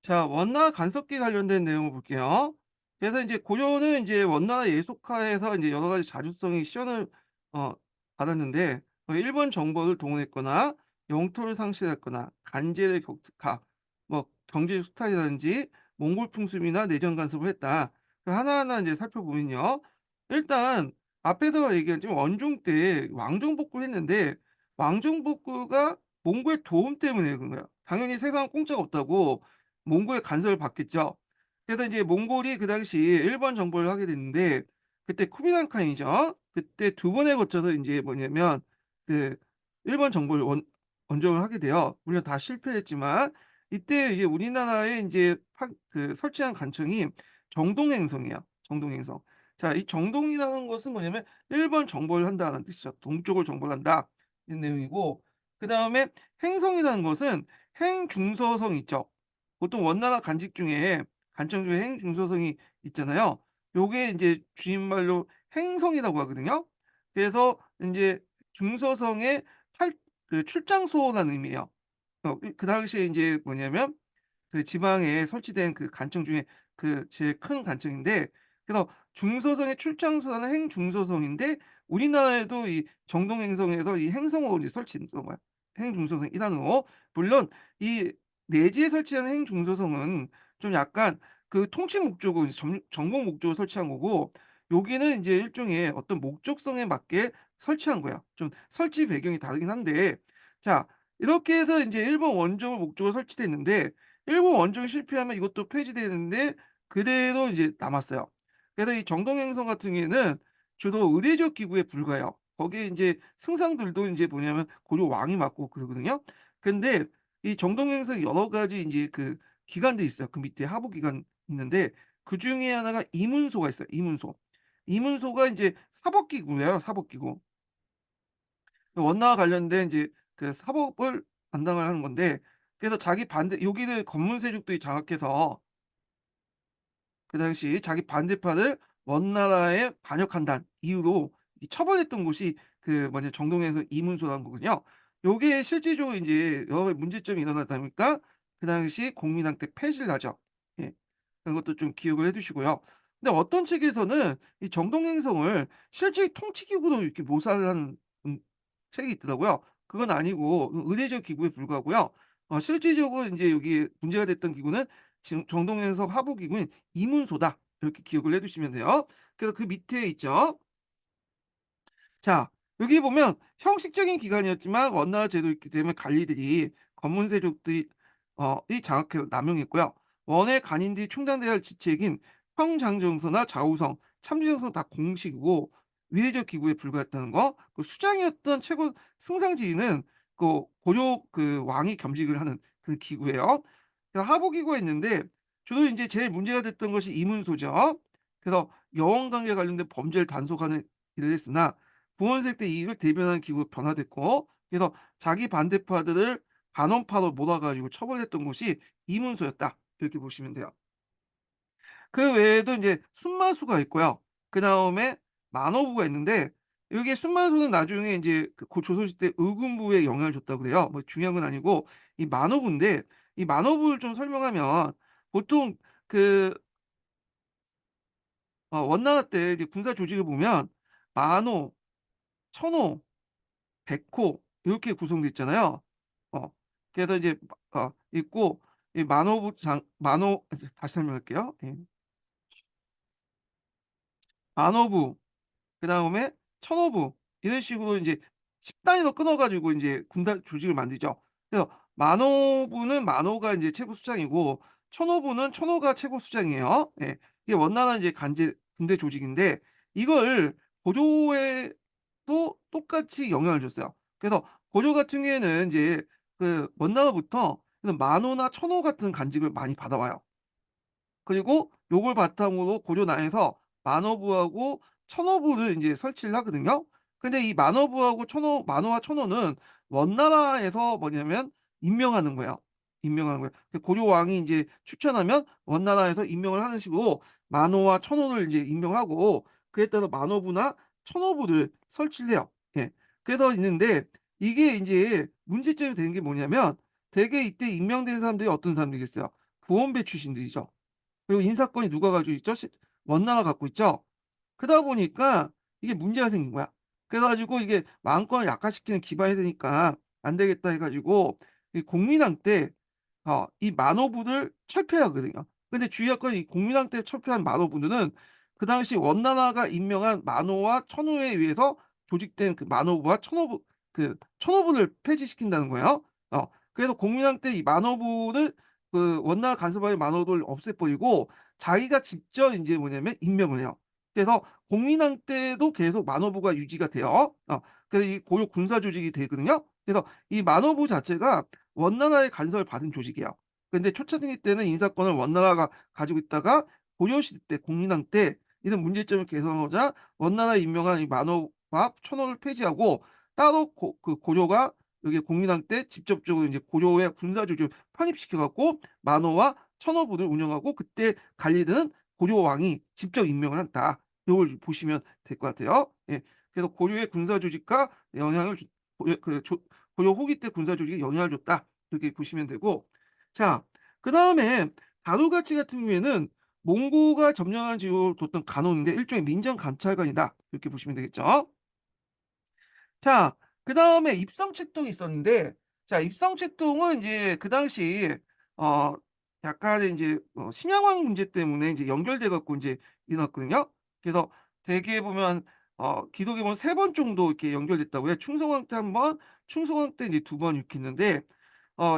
자, 원나 간섭기 관련된 내용을 볼게요. 그래서 이제 고려는 이제 원나라 예속하에서 이제 여러 가지 자주성의 시연을 어, 받았는데, 일본 정벌을 동원했거나 영토를 상실했거나 간제를 격특화, 뭐 경제 수탈이라든지 몽골 풍습이나 내전 간섭을 했다. 그 하나하나 이제 살펴보면요. 일단 앞에서 얘기한 지금 원종 때 왕정 복구를 했는데, 왕정 복구가 몽골의 도움 때문에 그런 거예요. 당연히 세상 공짜가 없다고 몽골의 간섭을 받겠죠. 그래서 이제 몽골이 그 당시 일본 정벌을 하게 됐는데, 그때 쿠비랑 칸이죠. 그때 두 번에 거쳐서 이제 뭐냐면 그 일본 정벌을 원정을 하게 돼요. 물론 다 실패했지만 이때 이제 우리나라에 이제 설치한 간청이 정동행성이에요. 정동행성. 자, 이 정동이라는 것은 뭐냐면 일본 정벌을 한다는 뜻이죠. 동쪽을 정벌한다. 이 내용이고, 그 다음에 행성이라는 것은 행중서성 있죠. 보통 원나라 간직 중에 간청 중에 행중서성이 있잖아요. 요게 이제 주인말로 행성이라고 하거든요. 그래서 이제 중서성의 출장소라는 의미예요. 그 당시에 이제 뭐냐면 그 지방에 설치된 그 간청 중에 그 제일 큰 간청인데, 그래서 중서성의 출장소라는 행중서성인데 우리나라에도 이 정동행성에서 이 행성으로 이제 설치된 거야. 행중서성 1단으로. 물론 이 내지에 설치한 행중서성은 좀 약간 그 통치 목적으로 이제 정복 목적으로 설치한 거고, 여기는 이제 일종의 어떤 목적성에 맞게 설치한 거야. 좀 설치 배경이 다르긴 한데, 자, 이렇게 해서 이제 일본 원정을 목적으로 설치됐는데, 일본 원정이 실패하면 이것도 폐지되는데 그대로 이제 남았어요. 그래서 이 정동행성 같은 경우에는 주로 의례적 기구에 불과해요. 거기에 이제 승상들도 이제 뭐냐면 고려 왕이 맡고 그러거든요. 근데 이 정동행성 여러 가지 이제 그 기관들이 있어요. 그 밑에 하부 기관 있는데 그 중에 하나가 이문소가 있어요. 이문소. 이문소가 이제 사법기구예요. 사법기구. 원나와 관련된 이제 그 사법을 담당을 하는 건데, 그래서 자기 반대 여기를 검문 세력들이 장악해서 그 당시 자기 반대파를 원나라에 반역한다는 이유로 이 처벌했던 곳이 그 뭐냐 정동에서 이문소라는 거군요. 요게 실질적으로 인제 여러 가지 문제점이 일어나다 보니까 그 당시 공민왕 때 폐지를 하죠. 예. 그런 것도 좀 기억을 해 두시고요. 근데 어떤 책에서는 이 정동행성을 실제 통치기구로 이렇게 묘사를 하는 책이 있더라고요. 그건 아니고 의례적 기구에 불과하고요. 실질적으로 인제 여기 문제가 됐던 기구는 지금 정동행성 하부 기구인 이문소다. 이렇게 기억을 해 두시면 돼요. 그래서 그 밑에 있죠. 자, 여기 보면 형식적인 기관이었지만 원나라 제도 있기 때문에 관리들이 검문 세력들이 이 장악해서 남용했고요. 원의 간인들이 충당돼야 할 직책인 평장정서나 좌우성, 참지정서 다 공식이고 위례적 기구에 불과했다는 거. 그 수장이었던 최고 승상지휘는 그 고려 그 왕이 겸직을 하는 그 기구예요. 그래서 하부 기구가 있는데 주로 이제 제일 문제가 됐던 것이 이문소죠. 그래서 여원 관계 관련된 범죄를 단속하는 일을 했으나 부원색 때 이익을 대변하는 기구로 변화됐고, 그래서 자기 반대파들을 반원파로 몰아 가지고 처벌했던 곳이 이문소였다. 이렇게 보시면 돼요. 그 외에도 인제 순마수가 있고요. 그다음에 만호부가 있는데, 요게 순마수는 나중에 인제 그 조선시대 의군부에 영향을 줬다고 그래요. 뭐 중요한 건 아니고 이 만호부인데, 이 만호부를 좀 설명하면 보통 그 원나라 때 이제 군사 조직을 보면 만호, 천호, 백호 요렇게 구성돼 있잖아요. 어 그래서 이제 있고 이 만호부 장 만호 다시 설명할게요. 예. 만호부, 그다음에 천호부, 이런 식으로 인제 10 단위로 끊어 가지고 인제 군단 조직을 만들죠. 그래서 만호부는 만호가 인제 최고 수장이고 천호부는 천호가 최고 수장이에요. 예. 이게 원나라 인제 간제 군대 조직인데, 이걸 고려에도 똑같이 영향을 줬어요. 그래서 고려 같은 경우에는 인제 그 원나라부터 그런 만호나 천호 같은 간직을 많이 받아와요. 그리고 요걸 바탕으로 고려나라에서 만호부하고 천호부를 인제 설치를 하거든요. 근데 이 만호부하고 만호와 천호는 원나라에서 뭐냐면 임명하는 거예요. 임명하는 거예요. 그 고려 왕이 인제 추천하면 원나라에서 임명을 하는 식으로 만호와 천호를 인제 임명하고, 그에 따라 만호부나 천호부를 설치를 해요. 예. 그래서 있는데 이게 인제 문제점이 되는 게 뭐냐면, 대개 이때 임명된 사람들이 어떤 사람들이겠어요? 부원배 출신들이죠. 그리고 인사권이 누가 가지고 있죠? 원나라가 갖고 있죠. 그러다 보니까 이게 문제가 생긴 거야. 그래 가지고 이게 왕권을 약화시키는 기반이 되니까 안 되겠다 해 가지고 이 공민왕 때 이 만호부를 철폐하거든요. 근데 주의할 건 이 공민왕 때 철폐한 만호부는 그 당시 원나라가 임명한 만호와 천호에 의해서 조직된 그 만호부와 천호부를 폐지시킨다는 거예요. 그래서 공민왕 때 이 만호부를 그 원나라 간섭하의 만호를 없애버리고 자기가 직접 인제 뭐냐면 임명을 해요. 그래서 공민왕 때도 계속 만호부가 유지가 돼요. 그래서 이 고려 군사 조직이 되거든요. 그래서 이 만호부 자체가 원나라의 간섭을 받은 조직이에요. 근데 초창기 때는 인사권을 원나라가 가지고 있다가 고려시대 때 공민왕 때 이런 문제점을 개선하고자 원나라에 임명한 이 만호와 천호를 폐지하고 따로 고려가 여기 공민왕 때 직접적으로 이제 고려의 군사 조직을 편입시켜 갖고 만호와 천호부를 운영하고 그때 관리는 고려 왕이 직접 임명을 한다. 요걸 보시면 될 것 같아요. 예. 그래서 고려의 군사 조직과 영향을 주 고려 그 조 고려 후기 때 군사 조직에 영향을 줬다. 이렇게 보시면 되고 자 그다음에 다루가치 같은 경우에는 몽고가 점령한 지역을 뒀던 간원인데 일종의 민정 감찰관이다. 이렇게 보시면 되겠죠. 자 그다음에 입성책동이 있었는데 자 입성책동은 인제 그 당시 어 약간의 인제 심양왕 문제 때문에 인제 연결돼 갖고 인제 일어났거든요. 그래서 대개 보면 기록에 보면 3번 정도 이렇게 연결됐다고 해요. 충성왕 때 1 번, 충성왕 때 이제 2번 이렇게 있는데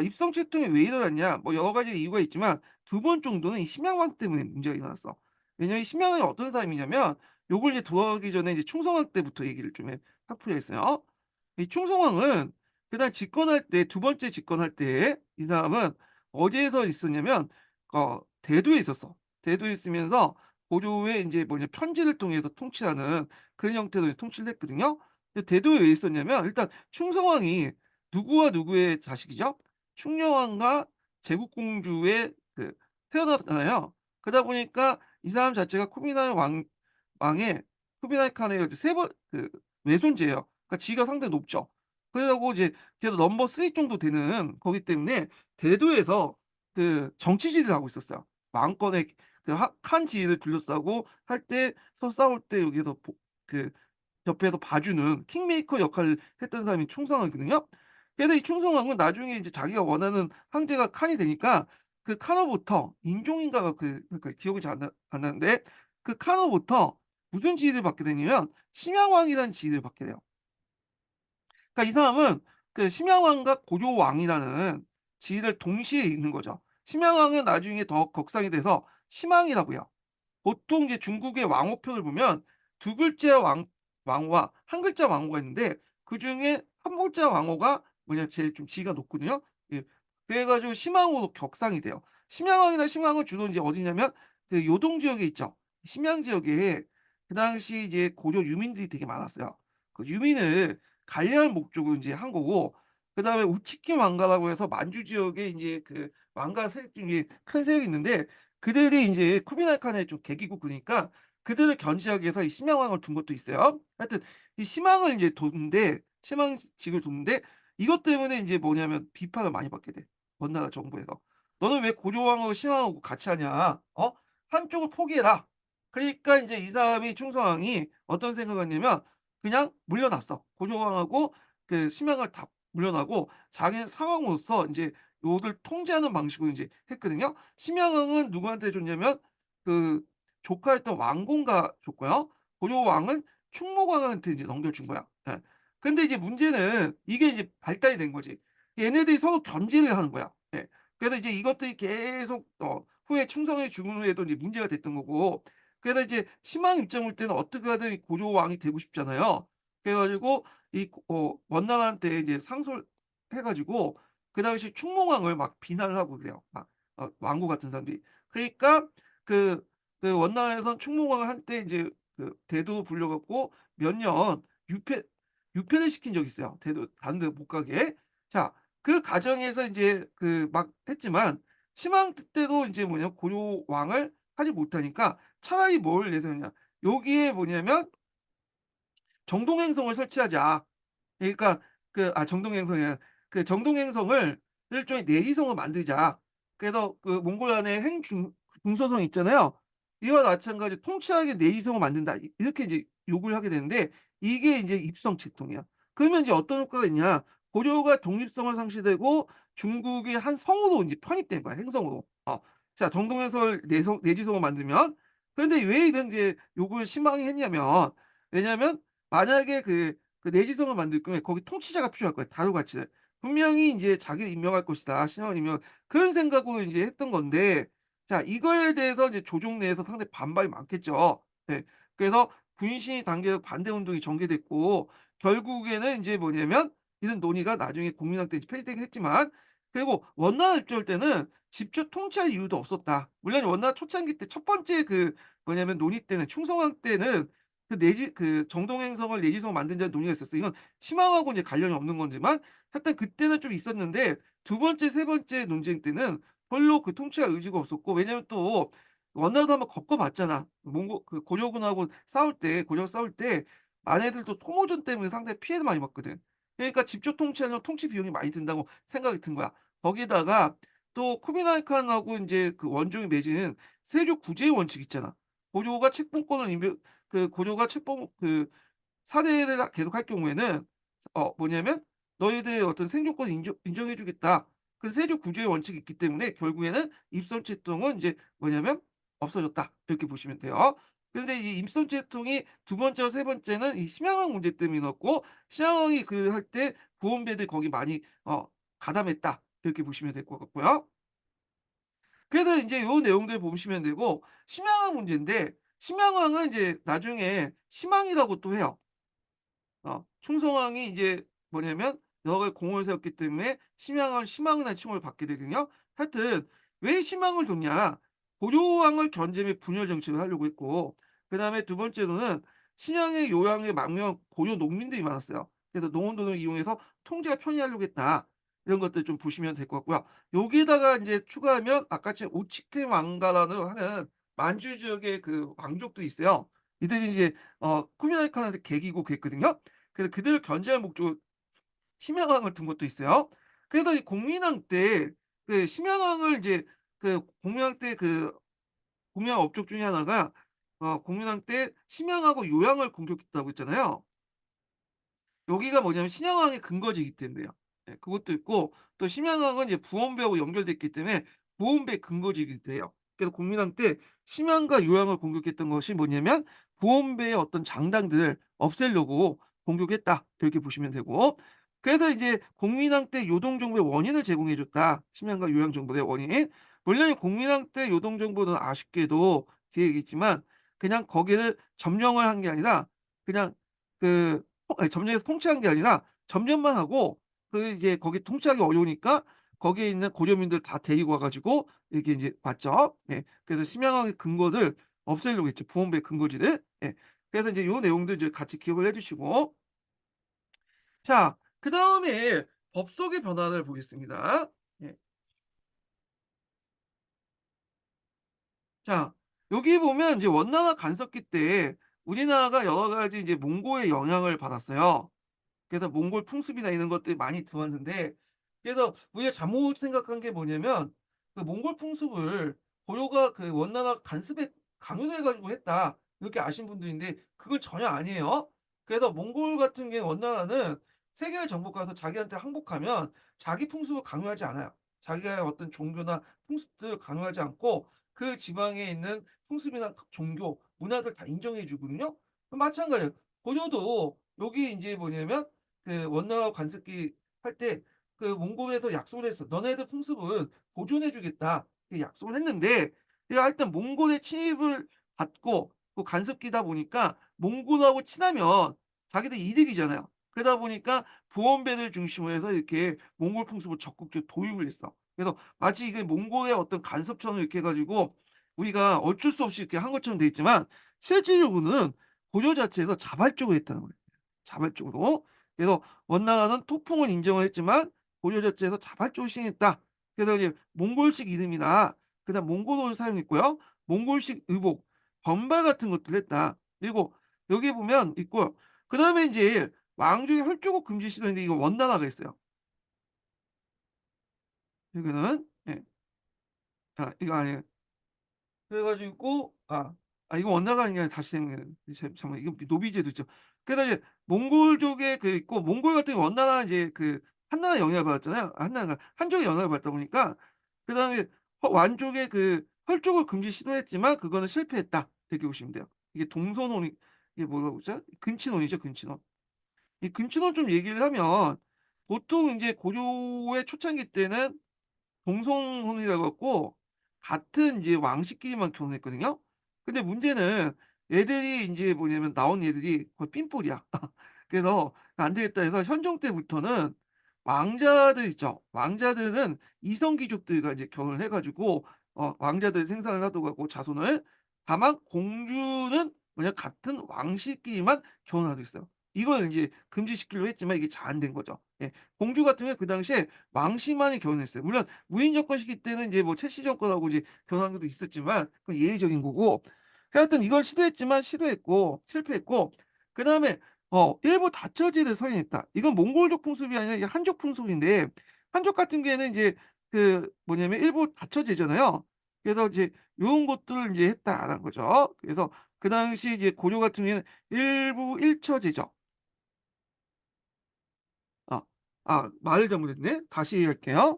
입성채통이 왜 일어났냐 뭐 여러 가지 이유가 있지만 2번 정도는 이 심양왕 때문에 문제가 일어났어. 왜냐면 심양왕이 어떤 사람이냐면 요걸 이제 돌아가기 전에 이제 충성왕 때부터 얘기를 좀 파풀이했어요. 이 충성왕은 그다음 집권할 때 2번째 집권할 때 이 사람은 어디에서 있었냐면 대도에 있었어. 대도에 있으면서 고려의 인제 뭐냐 편지를 통해서 통치하는 그런 형태로 통치를 했거든요. 근데 대도에 왜 있었냐면 일단 충성왕이 누구와 누구의 자식이죠? 충녕왕과 제국공주의 태어났잖아요. 그러다 보니까 이 사람 자체가 쿠비나이 왕의 쿠비나이 칸의 이제 세 번 외손지예요. 그러니까 지위가 상당히 높죠. 그러고 이제 그래서 넘버 3 정도 되는 거기 때문에 대도에서 정치 지휘를 하고 있었어요. 왕권의 칸 지위를 둘러싸고 할 때 싸울 때 여기서 그 옆에서 봐주는 킹메이커 역할을 했던 사람이 충성왕이거든요. 그래서 이 충성왕은 나중에 이제 자기가 원하는 황제가 칸이 되니까 그 칸으로부터 인종인가가 기억이 잘 안 나는데 그 칸으로부터 무슨 지위를 받게 되냐면 심양왕이라는 지위를 받게 돼요. 그러니까 이 사람은 심양왕과 고려왕이라는 지위를 동시에 잇는 거죠. 심양왕은 나중에 더 격상이 돼서 심왕이라고 해요. 보통 이제 중국의 왕호표를 보면 두 글자 왕과 한 글자 왕호가 있는데 그중에 한 글자 왕호가 뭐냐 제일 좀 지위가 높거든요. 예. 그래 가지고 심왕으로 격상이 돼요. 심양왕이나 심왕은 주로 이제 어디냐면 요동 지역에 있죠. 심양 지역에 그 당시 이제 고려 유민들이 되게 많았어요. 그 유민을 관리할 목적으로 인제 한 거고 그다음에 우치키 왕가라고 해서 만주 지역에 인제 왕가 세력 중에 큰 세력이 있는데 그들이 인제 쿠비나이 칸의 좀 계기국이니까 그들을 견제하기 위해서 이 심양왕을 둔 것도 있어요. 하여튼 이 심양을 인제 뒀는데 심양직을 뒀는데 이것 때문에 인제 뭐냐면 비판을 많이 받게 돼, 원나라 정부에서. "너는 왜 고려왕하고 심양하고 같이 하냐. 한쪽을 포기해라." 그러니까 인제 이 사람이 충성왕이 어떤 생각을 했냐면 그냥 물려놨어. 고조왕하고 심양을 다 물려나고 자기는 상왕으로서 인제 요를 통제하는 방식으로 인제 했거든요. 심양왕은 누구한테 줬냐면 그 조카였던 왕공과 줬고요. 고려왕은 충무광한테 이제 넘겨준 거야. 예. 근데 이제 문제는 이게 이제 발달이 된 거지. 얘네들이 서로 견제를 하는 거야. 예. 그래서 이제 이것들이 계속 후에 충성에 죽은 후에도 이제 문제가 됐던 거고 그래서 이제 심왕 입장 볼 때는 어떻게 하든 이 고조왕이 되고 싶잖아요. 그래 가지고 원나라한테 이제 상소를 해 가지고 그 당시 충무왕을 막 비난을 하고 그래요. 막 왕고 같은 사람들이. 그러니까 그 원나라에선 충무왕을 한때 이제 대도 불려 갖고 몇 년 유폐 유폐를 시킨 적이 있어요. 대도 다른 데 못 가게. 자 그 과정에서 인제 막 했지만 심왕 때도 인제 뭐냐면 고려왕을 하지 못하니까 차라리 뭘 내세웠냐. 여기에 뭐냐면 정동행성을 설치하자. 그러니까 정동행성이 아니라 정동행성을 일종의 내리성을 만들자. 그래서 그 몽골란의 중서성 있잖아요. 이와 마찬가지 "통치하게 내지성을 만든다." 이렇게 이제 요구를 하게 되는데 이게 인제 입성 채통이야. 그러면 이제 어떤 효과가 있냐. 고려가 독립성을 상실되고 중국의 한 성으로 인제 편입된 거야, 행성으로. 자, 정동해설 내지성을 만들면. 그런데 왜 이런 이제 요구를 심하게 했냐면, 왜냐하면 만약에 내지성을 만들 거면 거기 통치자가 필요할 거야, 다루가치를. 분명히 인제 자기를 임명할 것이다. 신하를 임명, 그런 생각으로 이제 했던 건데, 자, 이거에 대해서 이제 조정 내에서 상당히 반발이 많겠죠. 네. 그래서 군신이 당겨서 반대 운동이 전개됐고 결국에는 인제 뭐냐면 이런 논의가 나중에 국민학 때 폐지되긴 했지만, 그리고 원나라 입장일 때는 직접 통치할 이유도 없었다. 물론 원나라 초창기 때 첫 번째 뭐냐면 논의 때는 충성왕 때는 정동행성을 내지성을 만든다는 논의가 있었어요. 이건 희망하고 이제 관련이 없는 거지만 하여튼 그때는 좀 있었는데, 두 번째, 세 번째 논쟁 때는 별로 그 통치할 의지가 없었고, 왜냐면 또 원나라도 한번 겪어 봤잖아. 몽고 그 고려군하고 싸울 때 마네들도 소모전 때문에 상당히 피해를 많이 봤거든. 그러니까 직접 통치하려면 통치 비용이 많이 든다고 생각이 든 거야. 거기다가 또 쿠빌라이 칸하고 인제 그 원종이 맺은 세조 구제의 원칙 있잖아. 고려가 책봉권을 인별 고려가 책봉 사대를 계속할 경우에는 뭐냐면 "너희들의 어떤 생존권을 인정해 주겠다." 그 세조 구조의 원칙이 있기 때문에 결국에는 입선채통은 인제 뭐냐면 없어졌다, 이렇게 보시면 돼요. 그런데 이 입선채통이 두 번째와 세 번째는 이 심양왕 문제 때문이었고, 심양왕이 할 때 구원배들 거기 많이 가담했다, 이렇게 보시면 될 것 같고요. 그래서 인제 요 내용들 보시면 되고, 심양왕 문제인데 심양왕은 이제 나중에 심왕이라고 또 해요. 충성왕이 이제 뭐냐면 여러 가지 공을 세웠기 때문에 심양이라는 칭호를 받게 되거든요. 하여튼 왜 심양을 뒀냐. 고려왕을 견제해 분열 정책을 하려고 했고, 그다음에 두 번째로는 신양의 요양에 망명 고려 농민들이 많았어요. 그래서 농원돈을 이용해서 통제가 편리하려고 했다. 이런 것들 좀 보시면 될 것 같고요. 여기에다가 인제 추가하면 아까 지금 오치케 왕가라는 하는 만주 지역의 그 왕족들이 있어요. 이들이 이제 쿠빌라이 칸한테 계기고 그랬거든요. 그래서 그들을 견제할 목적으로 심야강을 둔 것도 있어요. 그래서 이 공민왕 때 심야강을 이제 공민왕 때 공민왕 업적 중에 하나가 공민왕 때 심양하고 요양을 공격했다고 했잖아요. 여기가 뭐냐면 신양왕의 근거지이기 때문에요. 예, 그것도 있고 또 심양왕은 이제 부원배하고 연결됐기 때문에 부원배 근거지이기도 해요. 그래서 공민왕 때 심양과 요양을 공격했던 것이 뭐냐면 부원배의 어떤 장당들을 없애려고 공격했다, 이렇게 보시면 되고, 그래서 이제 공민왕 때 요동 정보의 원인을 제공해 줬다. 심양과 요양 정보의 원인. 물론 이 공민왕 때 요동 정보는 아쉽게도 뒤에 얘기했지만 그냥 거기를 점령을 한 게 아니라 그냥 아니, 점령해서 통치한 게 아니라 점령만 하고 이제 거기 통치하기 어려우니까 거기에 있는 고려민들 다 데리고 와 가지고 이렇게 인제 왔죠. 예. 그래서 심양왕의 근거를 없애려고 했죠, 부원배의 근거지를. 예. 그래서 인제 요 내용들 이제 같이 기억을 해 주시고, 자, 그다음에 법속의 변화를 보겠습니다. 예. 자, 여기 보면 이제 원나라 간섭기 때 우리나라가 여러 가지 이제 몽고의 영향을 받았어요. 그래서 몽골 풍습이나 이런 것들이 많이 들어왔는데, 그래서 우리가 잘못 생각한 게 뭐냐면 몽골 풍습을 고려가 원나라 간섭에 강요해 가지고 했다, 이렇게 아신 분들인데 그건 전혀 아니에요. 그래서 몽골 같은 경우에 원나라는 세계를 정복해서 자기한테 항복하면 자기 풍습을 강요하지 않아요. 자기의 어떤 종교나 풍습들을 강요하지 않고 그 지방에 있는 풍습이나 종교, 문화들 다 인정해 주거든요. 마찬가지예요. 고려도 여기 인제 뭐냐면 원나라 관습기 할 때 몽골에서 약속을 했어. "너네들 풍습은 보존해 주겠다." 그 약속을 했는데, 얘가 하여튼 몽골의 침입을 받고 간섭기다 보니까 몽골하고 친하면 자기들 이득이잖아요. 그러다 보니까 부원배들 중심으로 해서 이렇게 몽골 풍습을 적극적으로 도입을 했어. 그래서 마치 이게 몽골의 어떤 간섭처럼 이렇게 해 가지고 우리가 어쩔 수 없이 이렇게 한 것처럼 돼 있지만 실질적으로는 고려 자체에서 자발적으로 했다는 거예요, 자발적으로. 그래서 원나라는 토풍을 인정을 했지만 고려 자체에서 자발적으로 시행했다. 그래서 이제 몽골식 이름이나 그다음 몽골어를 사용했고요. 몽골식 의복, 번발 같은 것들을 했다. 그리고 여기에 보면 있고요. 그다음에 인제 왕족의 혈조국 금지 시도인데 이거 원나라가 했어요. 여기는. 예. 이거 아니에요. 그래 가지고 이거 원나가 아니라 다시 생각나네. 잠깐만, 이거 노비제도 있죠. 그래서 이제 몽골족의 그 있고, 몽골 같은 경우 원나라는 이제 그 한나라 영향을 받았잖아요. 한나라가 한족의 영향을 받다 보니까 그다음에 완족의 그 헐족을 금지 시도했지만 그거는 실패했다. 이렇게 보시면 돼요. 이게 동서논이, 이게 뭐라고 그러죠? 근친혼이죠, 근친혼. 이 근친혼 좀 얘기를 하면 보통 인제 고려의 초창기 때는 동성혼이라 갖고 같은 이제 왕실끼리만 결혼했거든요. 근데 문제는 얘들이 인제 뭐냐면 나온 얘들이 거의 핀볼이야. 그래서 안 되겠다 해서 현종 때부터는 왕자들 있죠. 왕자들은 이성 귀족들과 이제 결혼을 해 가지고 왕자들 생산을 하도록 하고 자손을. 다만 공주는 뭐냐 같은 왕실끼리만 결혼하도록 했어요. 이걸 인제 금지시키려고 했지만 이게 잘 안 된 거죠. 예. 공주 같은 경우에 그 당시에 왕실만이 결혼했어요. 물론 무인 정권 시기 때는 이제 뭐 채씨 정권하고 이제 결혼한 것도 있었지만 그건 예외적인 거고. 하여튼 이걸 시도했지만 시도했고 실패했고, 그다음에 일부 다처제를 설립했다. 이건 몽골족 풍습이 아니라 이게 한족 풍습인데, 한족 같은 경우에는 이제 그 뭐냐면 일부 다처제잖아요. 그래서 이제 요런 것들을 이제 했다라는 거죠. 그래서 그 당시 이제 고려 같은 경우에는 일부 일처제죠. 아 말을 잘못했네. 다시 얘기할게요.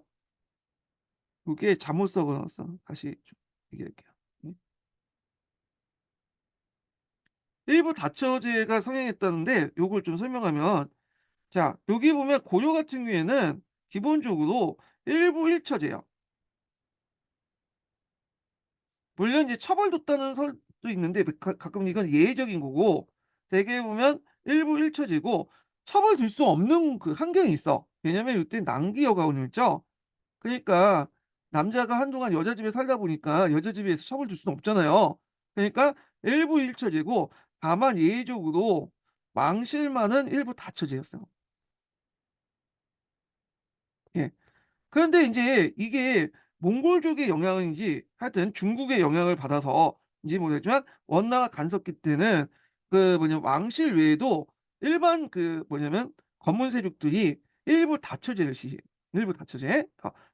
그게 잘못 적어 놨어. 다시 좀 얘기할게요. 음. 일부 다처제가 성행했다는데 요걸 좀 설명하면, 자 여기 보면 고려 같은 경우에는 기본적으로 일부 일처제요. 물론 이제 처벌뒀다는 설도 있는데 가끔 이건 예외적인 거고, 대개 보면 일부 일처제고 처벌 둘 수 없는 그 환경이 있어. 왜냐면 이때 난기 여가원이 있죠. 그러니까 남자가 한동안 여자 집에 살다 보니까 여자 집에서 처벌 줄 수는 없잖아요. 그러니까 일부 일처제고, 다만 예외적으로 망실만은 일부 다처제였어요. 예. 그런데 인제 이게 몽골족의 영향인지 하여튼 중국의 영향을 받아서인지 모르겠지만 원나가 간섭기 때는 그 뭐냐 왕실 외에도 일반 그 뭐냐면 검문 세력들이 일부 다처제를 시행해요. 일부 다처제.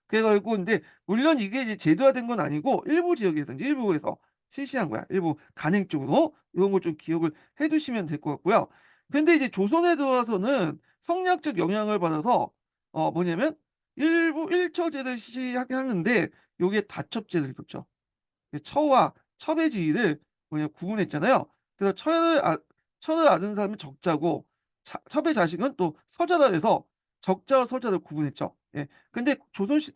그래 가지고 근데 물론 이게 이제 제도화된 건 아니고 일부 지역에서 인제 일부에서 실시한 거야. 일부 간행적으로. 요런 걸 좀 기억을 해 두시면 될 것 같고요. 근데 이제 조선에 들어와서는 성리학적 영향을 받아서 뭐냐면 일부 일처제를 시하게 하는데 요게 다첩제를 뒀죠. 그 처와 첩의 지위를 뭐냐 구분했잖아요. 그래서 처를 얻은 사람은 적자고 첩의 자식은 또 서자라 해서 적자와 서자를 구분했죠. 예. 근데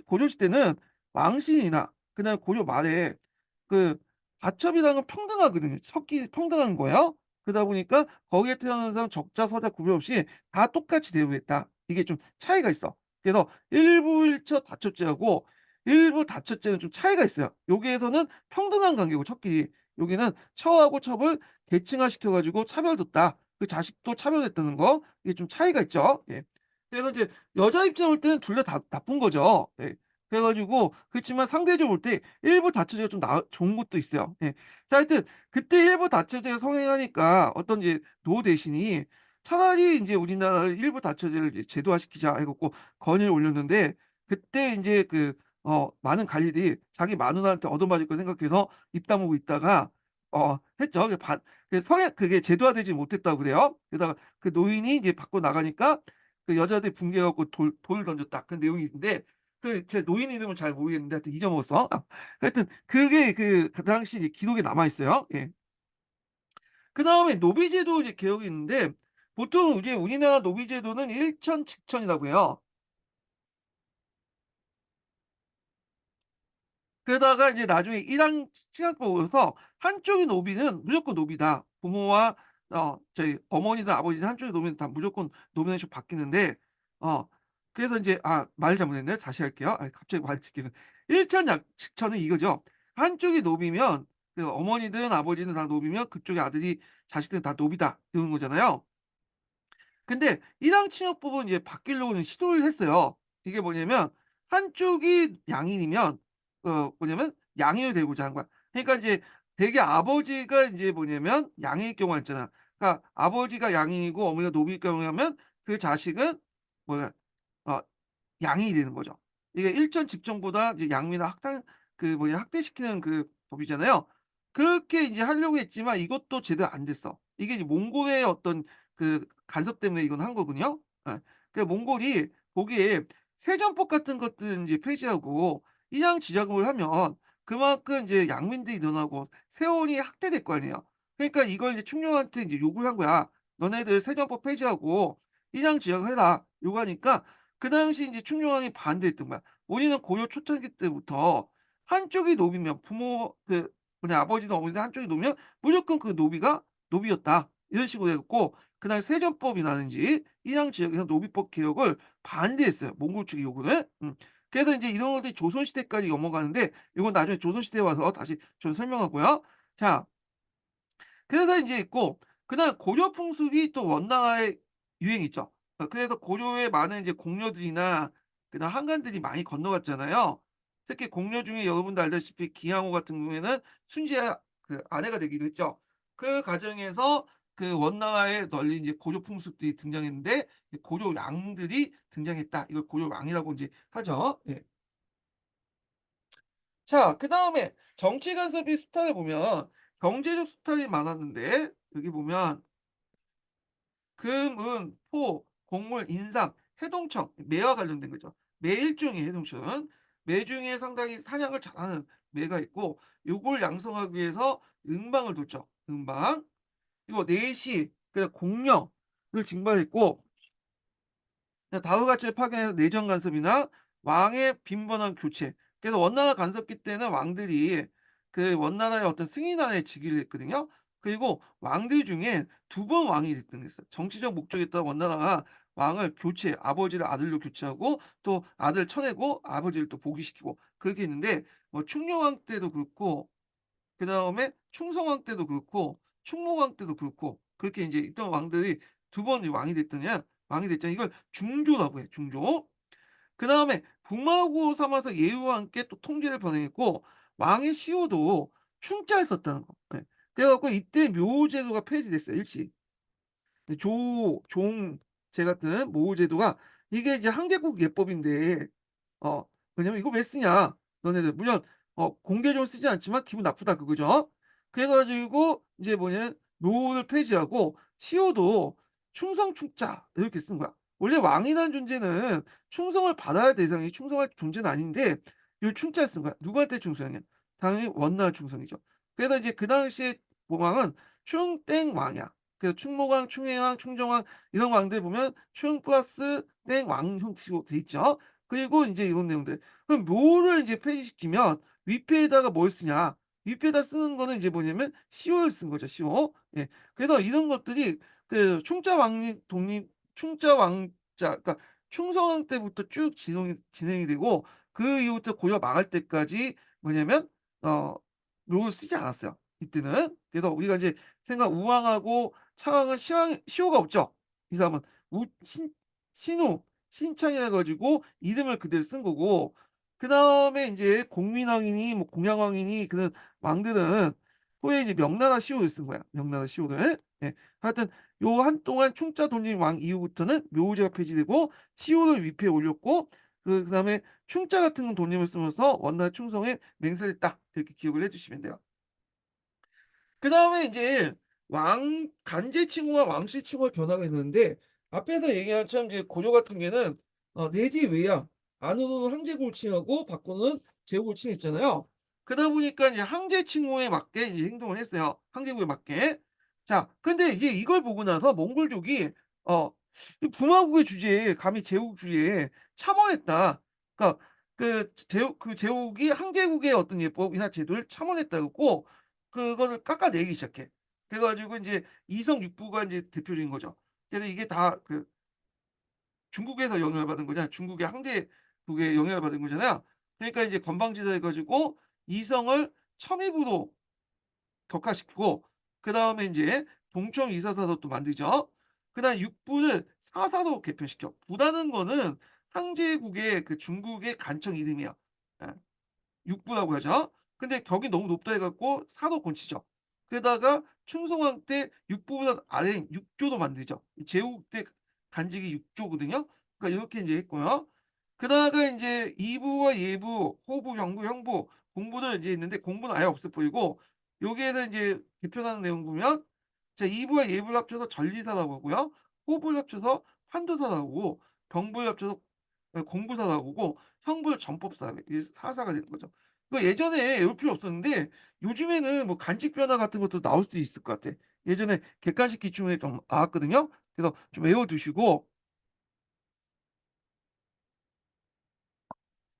고조 시대는 왕실이나 그다음에 고려 말에 그 다첩이라는 건 평등하거든요. 섞기 평등한 거예요. 그러다 보니까 거기에 태어난 사람 적자 서자 구별 없이 다 똑같이 대우했다. 이게 좀 차이가 있어. 그래서 일부 일처 다첩제하고 일부 다처제는 좀 차이가 있어요. 여기에서는 평등한 관계고 척끼리, 여기는 처하고 첩을 계층화시켜 가지고 차별뒀다. 그 자식도 차별했다는 거, 이게 좀 차이가 있죠. 예. 그래서 이제 여자 입장을 볼 때는 둘 다 나쁜 거죠. 예. 그래 가지고 그렇지만 상대적으로 볼 때 일부 다처제가 좀 좋은 것도 있어요. 예. 자 하여튼 그때 일부 다처제가 성행하니까 어떤 이제 노 대신이 차라리 인제 우리나라를 일부 다처제를 이제 제도화시키자 해 갖고 건의를 올렸는데, 그때 인제 그 많은 관리들이 자기 마누라한테 얻어맞을 거 생각해서 입 다물고 있다가 했죠. 그게 제도화되지 못했다고 그래요. 게다가 그 노인이 이제 밖으로 나가니까 그 여자들이 붕괴해 갖고 돌을 던졌다. 그런 내용이 있는데 제 노인 이름은 잘 모르겠는데 하여튼 잊어먹었어. 하여튼 그게 그 당시 이제 기록에 남아 있어요. 예. 그다음에 노비제도 이제 개혁이 있는데, 보통 이제 우리나라 노비제도는 일천직천이라고 해요. 그러다가 이제 나중에 일항 칠학법에서 한쪽의 노비는 무조건 노비다. 부모와 저희 어머니든 아버지든 한쪽의 노비는 다 무조건 노미네이션 바뀌는데, 어 그래서 인제 말 잘못했네. 다시 할게요. 갑자기 말 짓기는. 일천약식천은 이거죠. 한쪽이 노비면 그 어머니든 아버지든 다 노비면 그쪽의 아들이 자식들은 다 노비다, 이런 거잖아요. 근데 이당 친역법은 이제 바뀌려고는 시도를 했어요. 이게 뭐냐면 한쪽이 양인이면 뭐냐면 양인을 되고자 한 거야. 그러니까 이제 대개 아버지가 인제 뭐냐면 양일 경우가 있잖아. 그러니까 아버지가 양인이고 어머니가 노비일 경우라면 그 자식은 뭐야 어 양인이 되는 거죠. 이게 일전 직전보다 이제 양미나 학당 그 뭐냐 학대시키는 그 법이잖아요. 그렇게 이제 하려고 했지만 이것도 제대로 안 됐어. 이게 이제 몽골의 어떤 그 간섭 때문에 이건 한 거거든요. 예. 그 몽골이 보기에 세전법 같은 것들 인제 폐지하고 이양 지작을 하면 그만큼 이제 양민들이 늘어나고 세월이 학대될 거 아니에요. 그러니까 이걸 이제 충령한테 이제 요구를 한 거야. "너네들 세전법 폐지하고 이양 지역을 해라." 요구하니까 그 당시 인제 충령왕이 반대했던 거야. 우리는 고려 초창기 때부터 한쪽이 노비면 부모 그 뭐냐 아버지든 어머니든 한쪽이 노면 무조건 그 노비가 노비였다. 이런 식으로 해 갖고 그날 세전법이라든지 이양 지역에서 노비법 개혁을 반대했어요, 몽골 측의 요구를. 그래서 인제 이런 것들이 조선시대까지 넘어가는데 요건 나중에 조선시대에 와서 다시 좀 설명하고요. 자, 그래서 인제 있고 그다음 고려 풍습이 또 원나라의 유행이 있죠. 그래서 고려에 많은 이제 공려들이나 그다음 한관들이 많이 건너갔잖아요. 특히 공려 중에 여러분도 알다시피 기항후 같은 경우에는 순지의 그 아내가 되기도 했죠. 그 과정에서 그 원나라에 널린 이제 고려 풍습들이 등장했는데 이 고려 왕들이 등장했다. 이걸 고려 왕이라고 인제 하죠. 예. 자, 그다음에 정치 간섭의 수탈을 보면 경제적 수탈이 많았는데 여기 보면 금, 은, 토, 곡물, 인삼, 해동청, 매와 관련된 거죠. 매 일종의 해동청은 매 중에 상당히 사냥을 잘하는 매가 있고 요걸 양성하기 위해서 음방을 뒀죠. 음방. 그리고 내시, 그 공령을 징발했고 다섯 가지를 파견해서 내정 간섭이나 왕의 빈번한 교체. 그래서 원나라 간섭기 때는 왕들이 그 원나라의 어떤 승인안에 즉위를 했거든요. 그리고 왕들 중에 두 번 왕이 됐던 게 있어요. 정치적 목적에 따라 원나라가 왕을 교체, 아버지를 아들로 교체하고 또 아들을 쳐내고 아버지를 또 복위시키고 그렇게 했는데 뭐 충녕왕 때도 그렇고 그다음에 충성왕 때도 그렇고 충무왕 때도 그렇고 그렇게 인제 있던 왕들이 두 번 왕이 됐잖아요. 이걸 중조라고 해요, 중조. 그다음에 북마고 삼아서 예우와 함께 또 통제를 벌행했고 왕의 시호도 충자를 썼다는 거. 예. 그래 갖고 이때 묘제도가 폐지됐어요, 일시. 이 종제 같은 모제도가 이게 이제 한개국 예법인데 어 왜냐면 "이거 왜 쓰냐 너네들." 물론 공개적으로 쓰지 않지만 기분 나쁘다 그거죠. 그래 가지고 이제 뭐냐면 노를 폐지하고 시호도 충성 충자 이렇게 쓴 거야. 원래 왕이라는 존재는 충성을 받아야 할 대상이 충성할 존재는 아닌데 이 충자를 쓴 거야. 누구한테 충성이냐? 당연히 원나라 충성이죠. 그래서 이제 그 당시에 왕은 충땡왕이야. 그래서 충무왕, 충해왕, 충정왕 이런 왕들 보면 충 플러스 땡 왕 형태로 돼 있죠. 그리고 인제 이런 내용들. 그럼 묘를 이제 폐지시키면 위패에다가 뭘 쓰냐? 위패에다 쓰는 거는 이제 뭐냐면 시호를 쓴 거죠, 시호. 예. 그래서 이런 것들이 그 충자 왕립 독립 충자 왕자 그러니까 충성왕 때부터 쭉 진행이 되고 그 이후부터 고려 망할 때까지 뭐냐면 어 묘를 쓰지 않았어요, 이때는. 그래서 우리가 이제 생각 우왕하고 차왕은 시호가 없죠. 이 사람은 우 신 신우 신창이라 가지고 이름을 그대로 쓴 거고 그다음에 인제 공민왕이니 뭐 공양왕이니 그런 왕들은 후에 이제 명나라 시호를 쓴 거야, 명나라 시호를. 예. 하여튼 요 한동안 충자 독립 왕 이후부터는 묘제가 폐지되고 시호를 위패에 올렸고 그다음에 충자 같은 독립을 쓰면서 원나라 충성에 맹세했다. 이렇게 기억을 해 주시면 돼요. 그다음에 이제 왕 간제 칭호와 왕실 칭호의 변화가 있는데 앞에서 얘기한 참 이제 고려 같은 경우에는 내지 외양 안으로는 항제국을 칭하고 밖으로는 제국을 칭했잖아요. 그러다 보니까 이제 항제 칭호에 맞게 이제 행동을 했어요. 항제국에 맞게. 자, 근데 이제 이걸 보고 나서 몽골족이 어 이 부마국의 주제에 감히 제국 주제에 참언했다. 그러니까 그 제국이 항제국의 어떤 예법이나 제도를 참언했다고 그거를 깎아내리기 시작해. 그래 가지고 인제 이성 육부가 인제 대표적인 거죠. 그래서 이게 다 그 중국에서 영향을 받은 거잖아요. 중국의 항제국에 영향을 받은 거잖아요. 그러니까 이제 건방지다 해 가지고 이성을 첨입으로 격화시키고 그다음에 인제 동청 이사사도 또 만들죠. 그다음에 육부를 사사로 개편시켜. 부라는 거는 항제국의 그 중국의 간청 이름이에요. 예. 육부라고 하죠. 근데 격이 너무 높다 해 갖고 사도 곤치죠. 게다가 충성왕 때 육부보다 아래인 육조도 만들죠. 이 제국 때 간직이 육조거든요. 그러니까 이렇게 인제 했고요. 그다가 인제 2 부와 예부, 호부, 형부, 형부 공부는 인제 있는데 공부는 아예 없어 보이고 여기에서 인제 개편하는 내용 보면 자 2 부와 예부를 합쳐서 전리사라고 하고요. 호부를 합쳐서 판도사라고 하고 병부를 합쳐서 공부사라고 하고 형부를 전법사 이게 사사가 되는 거죠. 예전에 외울 필요 없었는데 요즘에는 뭐 간직 변화 같은 것도 나올 수도 있을 것 같아. 예전에 객관식 기출문에 좀 나왔거든요. 그래서 좀 외워 두시고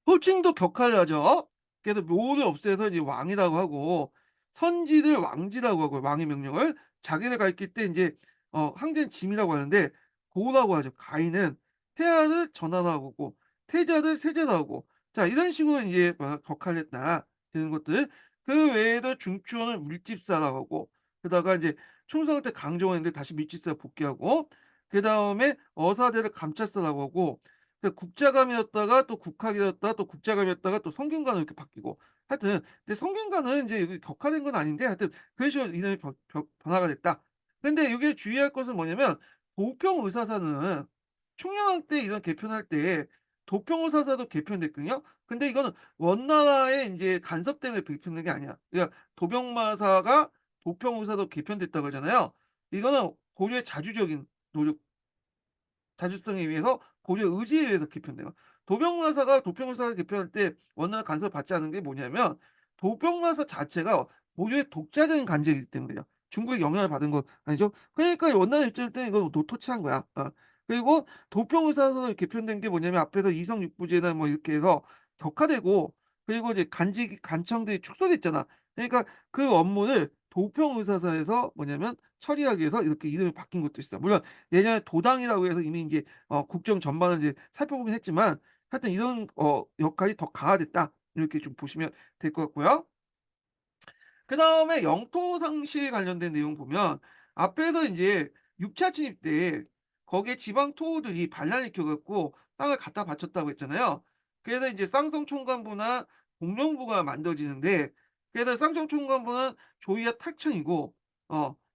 호칭도 격하하죠. 그래서 묘를 없애서 이제 왕이라고 하고 선지를 왕지라고 하고 왕의 명령을 자기를 가리킬 때 인제 황제는 짐이라고 하는데 고라고 하죠. 가인은 태아를 전하라고 하고 태자를 세자라고 하고 자 이런 식으로 인제 격하했다 이런 것들. 그 외에도 중추원을 밀집사라고 하고 게다가 인제 충성할 때 강정원인데 다시 밀집사 복귀하고 그다음에 어사대를 감찰사라고 하고 국자감이었다가 또 국학이었다가 또 국자감이었다가 또 성균관으로 이렇게 바뀌고 하여튼 근데 성균관은 인제 여기 격화된 건 아닌데 하여튼 그런 식으로 이름이 변화가 됐다. 근데 여기에 주의할 것은 뭐냐면 도평의사사는 충녕왕 때 이런 개편할 때 도평의사사도 개편됐거든요. 근데 이거는 원나라의 인제 간섭 때문에 개편된 게 아니야. 그러니까 도병마사가 도평의사도 개편됐다고 하잖아요. 이거는 고려의 자주적인 노력 자주성에 의해서 고려의 의지에 의해서 개편돼요. 도병마사가 도평마사가 개편할 때 원나라 간섭을 받지 않은 게 뭐냐면 도병마사 자체가 고려의 독자적인 간제이기 때문이에요. 중국의 영향을 받은 건 아니죠. 그러니까 원나라 입장일 때는 이건 노토치한 거야. 그리고 도평의사서 개편된 게 뭐냐면 앞에서 이성육부제나 뭐 이렇게 해서 격화되고 그리고 이제 간직 간청들이 축소됐잖아. 그러니까 그 업무를 도평의사사에서 뭐냐면 처리하기 위해서 이렇게 이름이 바뀐 것도 있어요. 물론 예전에 도당이라고 해서 이미 인제 국정 전반을 이제 살펴보긴 했지만 하여튼 이런 역할이 더 강화됐다. 이렇게 좀 보시면 될 것 같고요. 그다음에 영토 상실 관련된 내용 보면 앞에서 인제 6차 침입 때 거기에 지방 토호들이 반란을 일으켜 갖고 땅을 갖다 바쳤다고 했잖아요. 그래서 인제 쌍성 총관부나 공령부가 만들어지는데 그래서 쌍성 총관부는 조이와 탁천이고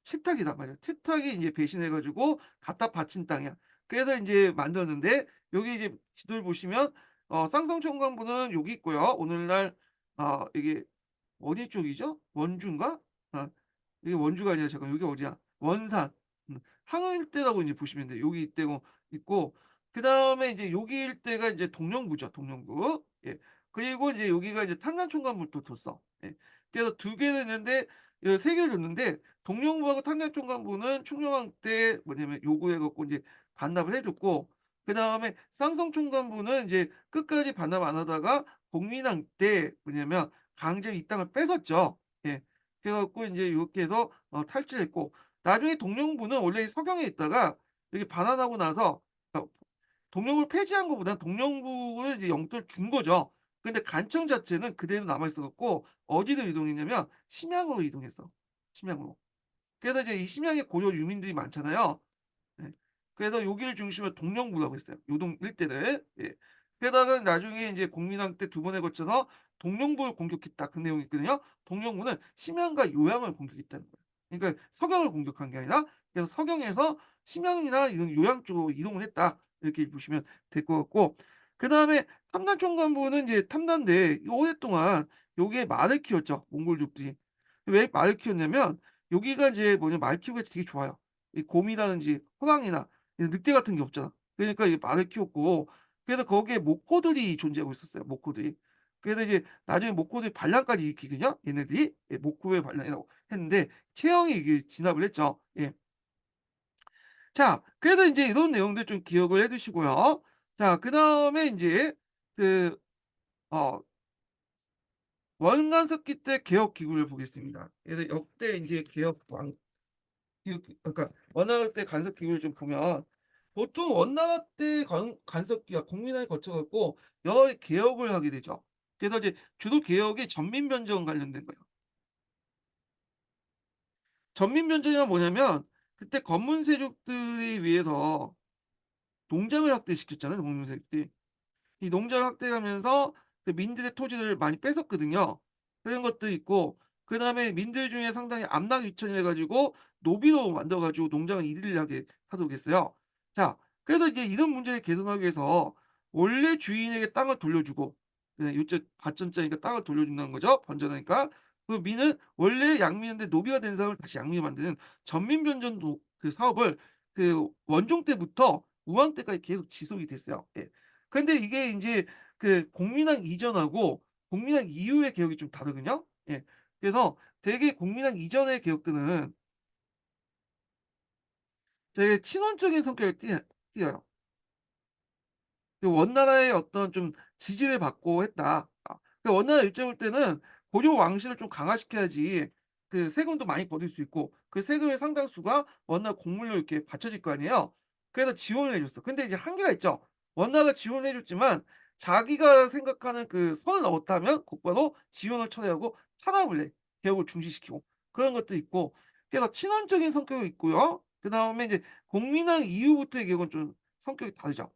채탁이다. 맞아요. 채탁이 인제 배신해 가지고 갖다 바친 땅이야. 그래서 인제 만들었는데 여기 이제 지도를 보시면 쌍성 총관부는 여기 있고요. 오늘날 이게 어디 쪽이죠? 원주인가? 아 이게 원주가 아니라 잠깐 여기 어디야? 원산. 항해 일대라고 이제 보시면 돼요. 여기 일대고 있고 그다음에 이제 여기 일대가 이제 동령구죠, 동령구. 예. 그리고 이제 여기가 이제 탄난총관부를 뒀어. 예. 그래서 두 개를 냈는데 세 개를 줬는데 동령부하고 탄난총관부는 충녕왕 때 뭐냐면 요구해 갖고 이제 반납을 해 줬고 그다음에 쌍성총관부는 이제 끝까지 반납 안 하다가 공민왕 때 뭐냐면 강제로 이 땅을 뺏었죠. 예. 그래 갖고 인제 요렇게 해서 탈출했고 나중에 동령부는 원래 서경에 있다가 여기 반환하고 나서 동령부를 폐지한 것보다는 동령부를 이제 영토를 준 거죠. 근데 간청 자체는 그대로 남아 있어 갖고 어디로 이동했냐면 심양으로 이동했어. 심양으로. 그래서 이제 이 심양에 고려 유민들이 많잖아요. 예. 그래서 여기를 중심으로 동령부라고 했어요. 요동 일대를. 예. 게다가 나중에 인제 공민왕 때 두 번에 걸쳐서 동령부를 공격했다 그 내용이 있거든요. 동령부는 심양과 요양을 공격했다는 거예요. 그러니까 서경을 공격한 게 아니라 그래서 서경에서 심양이나 이런 요양 쪽으로 이동을 했다. 이렇게 보시면 될 것 같고 그다음에 탐난총관부는 이제 탐난데 오랫동안 여기에 말을 키웠죠, 몽골족들이. 왜 말을 키웠냐면 여기가 이제 뭐냐 말 키우기가 되게 좋아요. 이 곰이라든지 호랑이나 이 늑대 같은 게 없잖아. 그러니까 이 말을 키웠고 그래서 거기에 목코들이 존재하고 있었어요, 목코들이. 그래서 이제 나중에 목코들이 반란까지 일으키거든요, 얘네들이. 예 목코의 반란이라고 했는데 채영이 이게 진압을 했죠. 예. 자 그래서 인제 이런 내용들 좀 기억을 해 두시고요. 자 그다음에 인제 그 어 원간석기 때 개혁 기구를 보겠습니다. 그래서 역대 인제 개혁 왕 그러니까 원나라 때 간섭 기구를 좀 보면 보통 원나라 때 간섭기가 국민회에 거쳐 갖고 여러 개혁을 하게 되죠. 그래서 이제 주로 개혁이 전민변정 관련된 거예요. 전민변정이 뭐냐면 그때 검문 세력들에 의해서 농장을 확대시켰잖아요, 검문 세력들이. 이 농장을 확대하면서 그 민들의 토지를 많이 뺏었거든요. 그런 것도 있고 그다음에 민들 중에 상당히 암락 위천을 해 가지고 노비로 만들어 가지고 농장을 이들하게 하도록 했어요. 자 그래서 이제 이런 문제를 개선하기 위해서 원래 주인에게 땅을 돌려주고, 네, 요자 받전자니까 땅을 돌려준다는 거죠. 번전하니까. 그 미는 원래 양미인데 노비가 된 사람을 다시 양미로 만드는 전민변전 그 사업을 그 원종 때부터 우왕 때까지 계속 지속이 됐어요. 예. 근데 이게 인제 그 공민왕 이전하고 공민왕 이후의 개혁이 좀 다르거든요. 예. 그래서 되게 공민왕 이전의 개혁들은 되게 친원적인 성격을 띠어요. 그 원나라의 어떤 좀 지지를 받고 했다. 그 원나라 입장에 볼 때는 고려 왕실을 좀 강화시켜야지 그 세금도 많이 거둘 수 있고 그 세금의 상당수가 원나라 공물로 이렇게 바쳐질 거 아니에요. 그래서 지원을 해 줬어. 근데 이제 한계가 있죠. 원나라가 지원을 해 줬지만 자기가 생각하는 그 선을 넘었다면 곧바로 지원을 철회하고 탄압을 해. 개혁을 중지시키고. 그런 것도 있고. 그래서 친원적인 성격이 있고요. 그다음에 이제 공민왕 이후부터의 개혁은 좀 성격이 다르죠.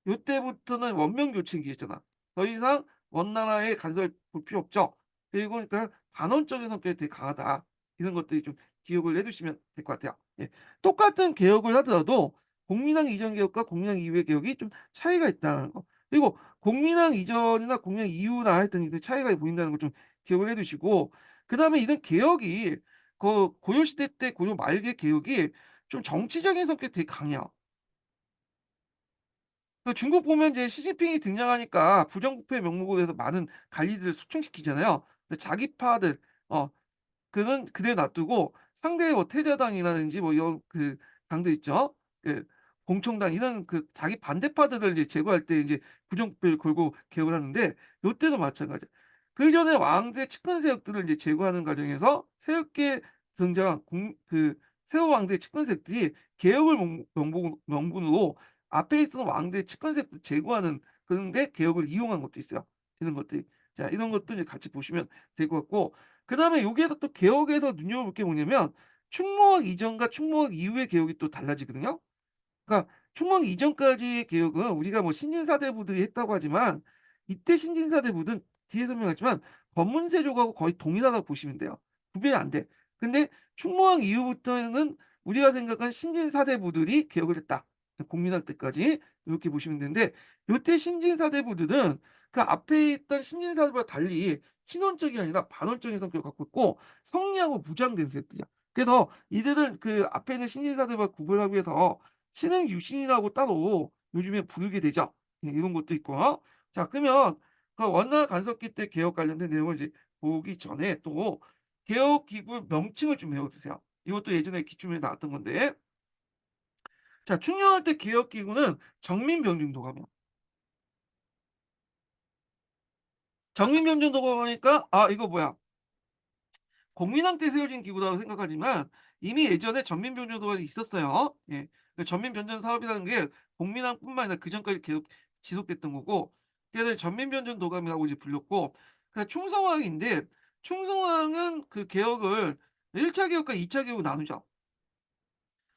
요때부터는 원명 교체기였잖아. 더 이상 원나라의 간섭을 볼 필요 없죠. 그리고 그러니까 반원적인 성격이 되게 강하다. 이런 것들이 좀 기억을 해 두시면 될 것 같아요. 예. 똑같은 개혁을 하더라도 공민왕 이전 개혁과 공민왕 이후의 개혁이 좀 차이가 있다는 거. 그리고 공민왕 이전이나 공민왕 이후나 하여튼 이 차이가 보인다는 걸 좀 기억을 해 두시고 그다음에 이런 개혁이 그 고려시대 때 고려 말기의 개혁이 좀 정치적인 성격이 되게 강해요. 그 중국 보면 이제 시진핑이 등장하니까 부정부패 명목으로 해서 많은 관리들을 숙청시키잖아요. 근데 자기파들 그는 그대로 놔두고 상대의 뭐 태자당이라든지 뭐 이런 그 당들 있죠. 그 공청당 이런 그 자기 반대파들을 이제 제거할 때 이제 부정부패를 걸고 개혁을 하는데 요때도 마찬가지야. 그전에 왕대 측근 세력들을 이제 제거하는 과정에서 새롭게 등장한 새로 왕대의 측근 세력들이 개혁을 명분으로 앞에 있었던 왕대의 측근 세력들 제거하는 그런 데 개혁을 이용한 것도 있어요. 이런 것들이. 자 이런 것도 이제 같이 보시면 될 것 같고 그다음에 여기에서 또 개혁에서 눈여겨볼 게 뭐냐면 충무학 이전과 충무학 이후의 개혁이 또 달라지거든요. 그러니까 충무학 이전까지의 개혁은 우리가 뭐 신진사대부들이 했다고 하지만 이때 신진사대부는 뒤에 설명했지만 권문세족하고 거의 동일하다고 보시면 돼요. 구별이 안 돼. 근데 충무학 이후부터는 우리가 생각한 신진사대부들이 개혁을 했다. 공민학 때까지 이렇게 보시면 되는데 요때 신진사대부들은 그 앞에 있던 신진사대부와 달리 친원적이 아니라 반원적인 성격을 갖고 있고 성리하고 무장된 세력들이야. 그래서 이들은 그 앞에 있는 신진사대부와 구분하기 위해서 신흥 유신이라고 따로 요즘에 부르게 되죠. 예 이런 것도 있고요. 자 그러면 그 원나라 간섭기 때 개혁 관련된 내용을 이제 보기 전에 또 개혁 기구 명칭을 좀 외워 주세요. 이것도 예전에 기출문제 나왔던 건데 자 충녕할 때 개혁 기구는 정민병정도감이요. 정민병정도감하니까 '아 이거 뭐야 공민왕 때 세워진 기구라고 생각하지만 이미 예전에 전민병조도가 있었어요. 예. 그 전민변전 사업이라는 게 공민왕뿐만 아니라 그전까지 계속 지속됐던 거고 그래서 전민변전 도감이라고 이제 불렸고 충성왕인데 충성왕은 그 개혁을 1차 개혁과 2차 개혁으로 나누죠.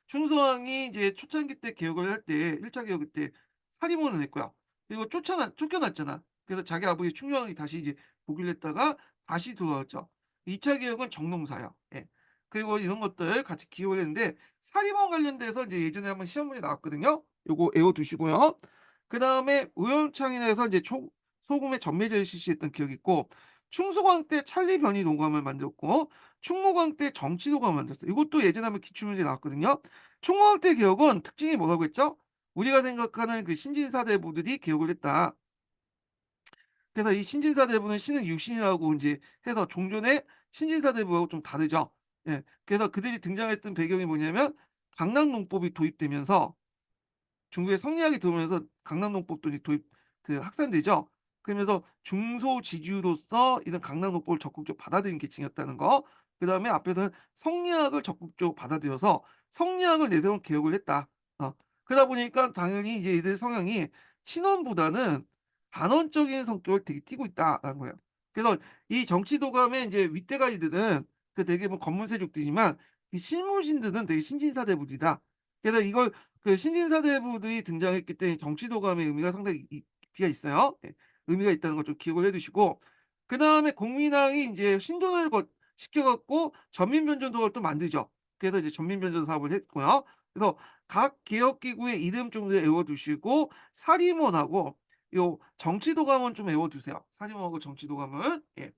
충성왕이 이제 초창기 때 개혁을 할 때 1차 개혁 때 살인원을 했고요. 그리고 쫓겨났잖아. 그래서 자기 아버지 충녕왕이 다시 이제 복위를 했다가 다시 돌아왔죠. 2차 개혁은 정농사예요. 예. 그리고 이런 것들 같이 기억을 했는데 살인원 관련돼서 이제 예전에 한번 시험 문제 나왔거든요. 요거 외워 두시고요. 그다음에 우연창인에서 이제 소금의 전매제를 실시했던 기억이 있고 충수광 때 찰리 변이 도감을 만들었고 충무광 때 정치 도감을 만들었어요. 이것도 예전에 한번 기출문제 나왔거든요. 충무광 때 개혁은 특징이 뭐라고 했죠? 우리가 생각하는 그 신진사대부들이 개혁을 했다. 그래서 이 신진사대부는 신은 육신이라고 인제 해서 종전의 신진사대부하고 좀 다르죠. 예. 그래서 그들이 등장했던 배경이 뭐냐면 강락농법이 도입되면서 중국의 성리학이 들어오면서 강락농법도 이제 확산되죠. 그러면서 중소지주로서 이런 강락농법을 적극적으로 받아들인 계층이었다는 거. 그다음에 앞에서는 성리학을 적극적으로 받아들여서 성리학을 내세운 개혁을 했다. 그러다 보니까 당연히 이제 이들 성향이 친원보다는 반원적인 성격을 되게 띠고 있다라는 거예요. 그래서 이 정치도감의 인제 윗대가리들은 그 되게 뭐 권문세족들이지만 이 실무진들은 되게 신진사대부들이다. 그래서 이걸 그 신진사대부들이 등장했기 때문에 정치도감의 의미가 상당히 깊이가 있어요. 예. 의미가 있다는 걸 좀 기억을 해 두시고 그다음에 공민왕이 인제 신돈을 시켜 갖고 전민변전도를 또 만들죠. 그래서 이제 전민변전 사업을 했고요. 그래서 각 개혁기구의 이름 정도 외워 두시고 사림원하고 요 정치도감은 좀 외워두세요. 사림하고 정치도감은. 예.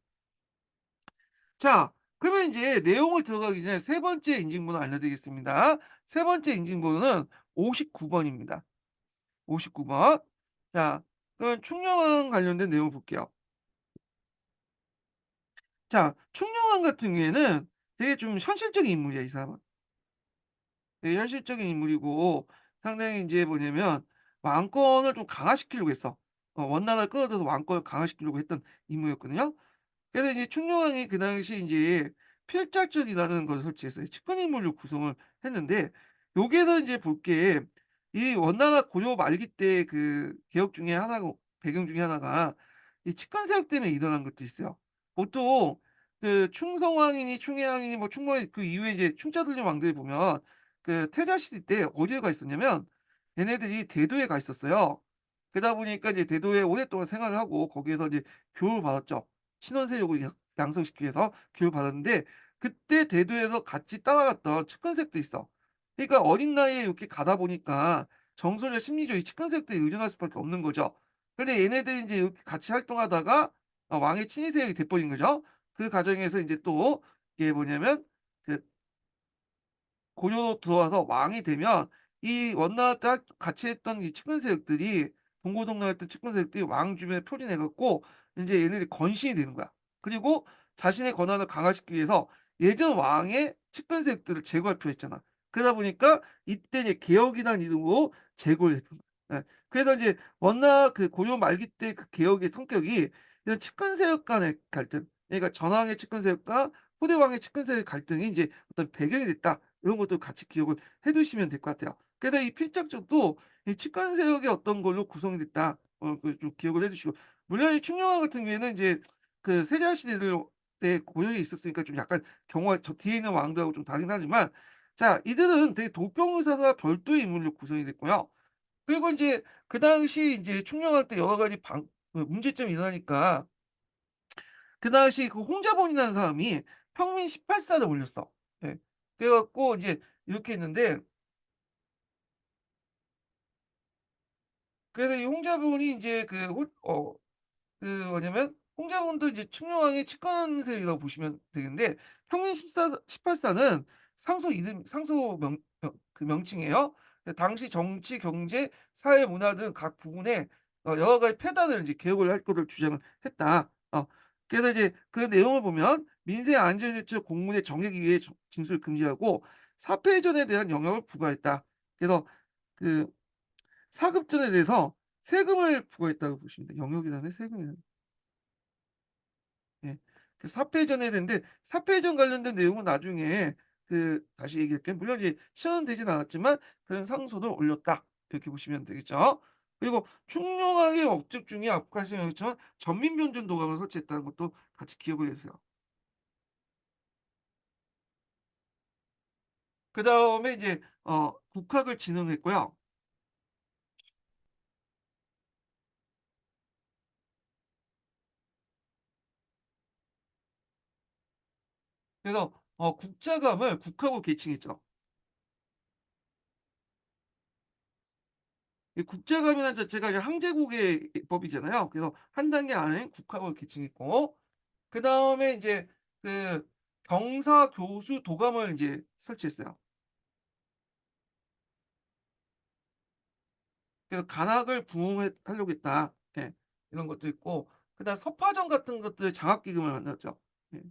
자, 그러면 이제 내용을 들어가기 전에 세 번째 인증번호 알려드리겠습니다. 세 번째 인증번호는 59번입니다. 59번. 자, 그럼 충령왕 관련된 내용을 볼게요. 자, 충령왕 같은 경우에는 되게 좀 현실적인 인물이야, 이 사람은. 되게 현실적인 인물이고 상당히 이제 뭐냐면 왕권을 좀 강화시키려고 했어. 원나라를 끌어들여서 왕권을 강화시키려고 했던 인물이었거든요. 그래서 이제 충녕왕이 그 당시 이제 필작전이라는 것을 설치했어요. 측근인물로 구성을 했는데 여기에서 이제 볼 게 이 원나라 고려 말기 때 그 개혁 중에 하나가 배경 중에 하나가 이 측근세력 때문에 일어난 것도 있어요. 보통 그 충성왕이니 충해왕이니 뭐 충무왕 그 이후에 이제 충짜들린 왕들 보면 그 태자 시대 때 어디에 가 있었냐면 얘네들이 대도에 가 있었어요. 그러다 보니까 이제 대도에 오랫동안 생활을 하고 거기에서 이제 교육을 받았죠. 신원 세력을 양성시키기 위해서 교육을 받았는데 그때 대도에서 같이 따라갔던 측근색도 있어. 그러니까 어린 나이에 이렇게 가다 보니까 정서적 심리적인 측근색들에 의존할 수밖에 없는 거죠. 근데 얘네들이 이제 이렇게 같이 활동하다가 왕의 친위 세력이 돼버린 거죠. 그 과정에서 이제 또 이게 뭐냐면 그 고려로 들어와서 왕이 되면 이 원나라 때 같이 했던 이 측근 세력들이 동고동락했던 측근 세력들이 왕 주변에 표린해 갖고 인제 얘네들이 건신이 되는 거야. 그리고 자신의 권한을 강화시키기 위해서 예전 왕의 측근 세력들을 제거할 필요했잖아. 그러다 보니까 이때 이제 개혁이라는 이름으로 제거를 했던 거야. 예. 그래서 인제 원나라 그 고려 말기 때 그 개혁의 성격이 이런 측근 세력 간의 갈등, 그러니까 전왕의 측근 세력과 후대 왕의 측근 세력의 갈등이 인제 어떤 배경이 됐다. 이런 것도 같이 기억을 해 두시면 될 것 같아요. 그래서 이 필적조도 이 측간세력의 어떤 걸로 구성이 됐다. 그 좀 기억을 해 두시고 물론 이 충녕왕 같은 경우에는 이제 그 세자 시대를 때 고려에 있었으니까 좀 약간 경우가 저 뒤에 있는 왕들하고 좀 다르긴 하지만 자 이들은 되게 도평의사가 별도의 인물로 구성이 됐고요. 그리고 인제 그 당시 인제 충녕왕 때 여러 가지 그 문제점이 일어나니까 그 당시 그 홍자본이라는 사람이 평민 18사를 올렸어. 예. 그래 갖고 이제 이렇게 했는데 그래서 이 홍자본이 인제 그 뭐냐면 홍자본도 이제 충녕왕의 측근세력이라고 보시면 되겠는데 평민 18사는 상소 이름 상소 그 명칭이에요. 당시 정치, 경제, 사회, 문화 등 각 부분에 여러 가지 폐단을 이제 개혁을 할 거를 주장을 했다. 그래서 이제 그 내용을 보면 민생 안전 유치 공문의 정액 이외의 징수를 금지하고 사폐전에 대한 영향을 부과했다. 그래서 그 사급전에 대해서 세금을 부과했다고 보시면 돼요. 영역이라는 세금이라는. 예. 그 사패전에 대한데 사패전 관련된 내용은 나중에 그 다시 얘기할게요. 물론 이제 시험은 되진 않았지만 그런 상소를 올렸다. 이렇게 보시면 되겠죠. 그리고 충령왕의 업적 중에 아까 말했지만 전민변전 도감을 설치했다는 것도 같이 기억을 해 주세요. 그다음에 이제 국학을 진흥했고요. 그래서 국자감을 국하고 계칭했죠. 이 국제감이라는 자체가 이제 항제국의 법이잖아요. 그래서 한 단계 안에 국학을 계층했고 그다음에 인제 그 경사, 교수, 도감을 인제 설치했어요. 그래서 간학을 부흥해 하려고 했다. 예. 이런 것도 있고 그다음 서파전 같은 것들 장학기금을 만들었죠. 예.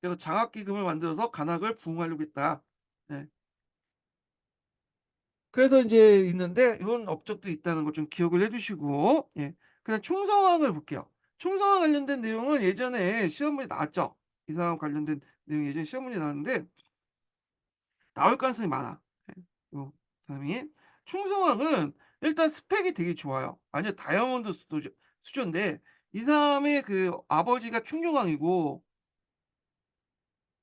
그래서 장학기금을 만들어서 간학을 부흥하려고 했다. 예. 그래서 인제 있는데 요런 업적도 있다는 거 좀 기억을 해 두시고 예. 그다음 충성왕을 볼게요. 충성왕 관련된 내용은 예전에 시험 문제 나왔죠. 이 사람 관련된 내용이 예전에 시험 문제 나왔는데 나올 가능성이 많아. 예. 요 사람이. 충성왕은 일단 스펙이 되게 좋아요. 완전 다이아몬드 수준인데 이 사람의 그 아버지가 충녕왕이고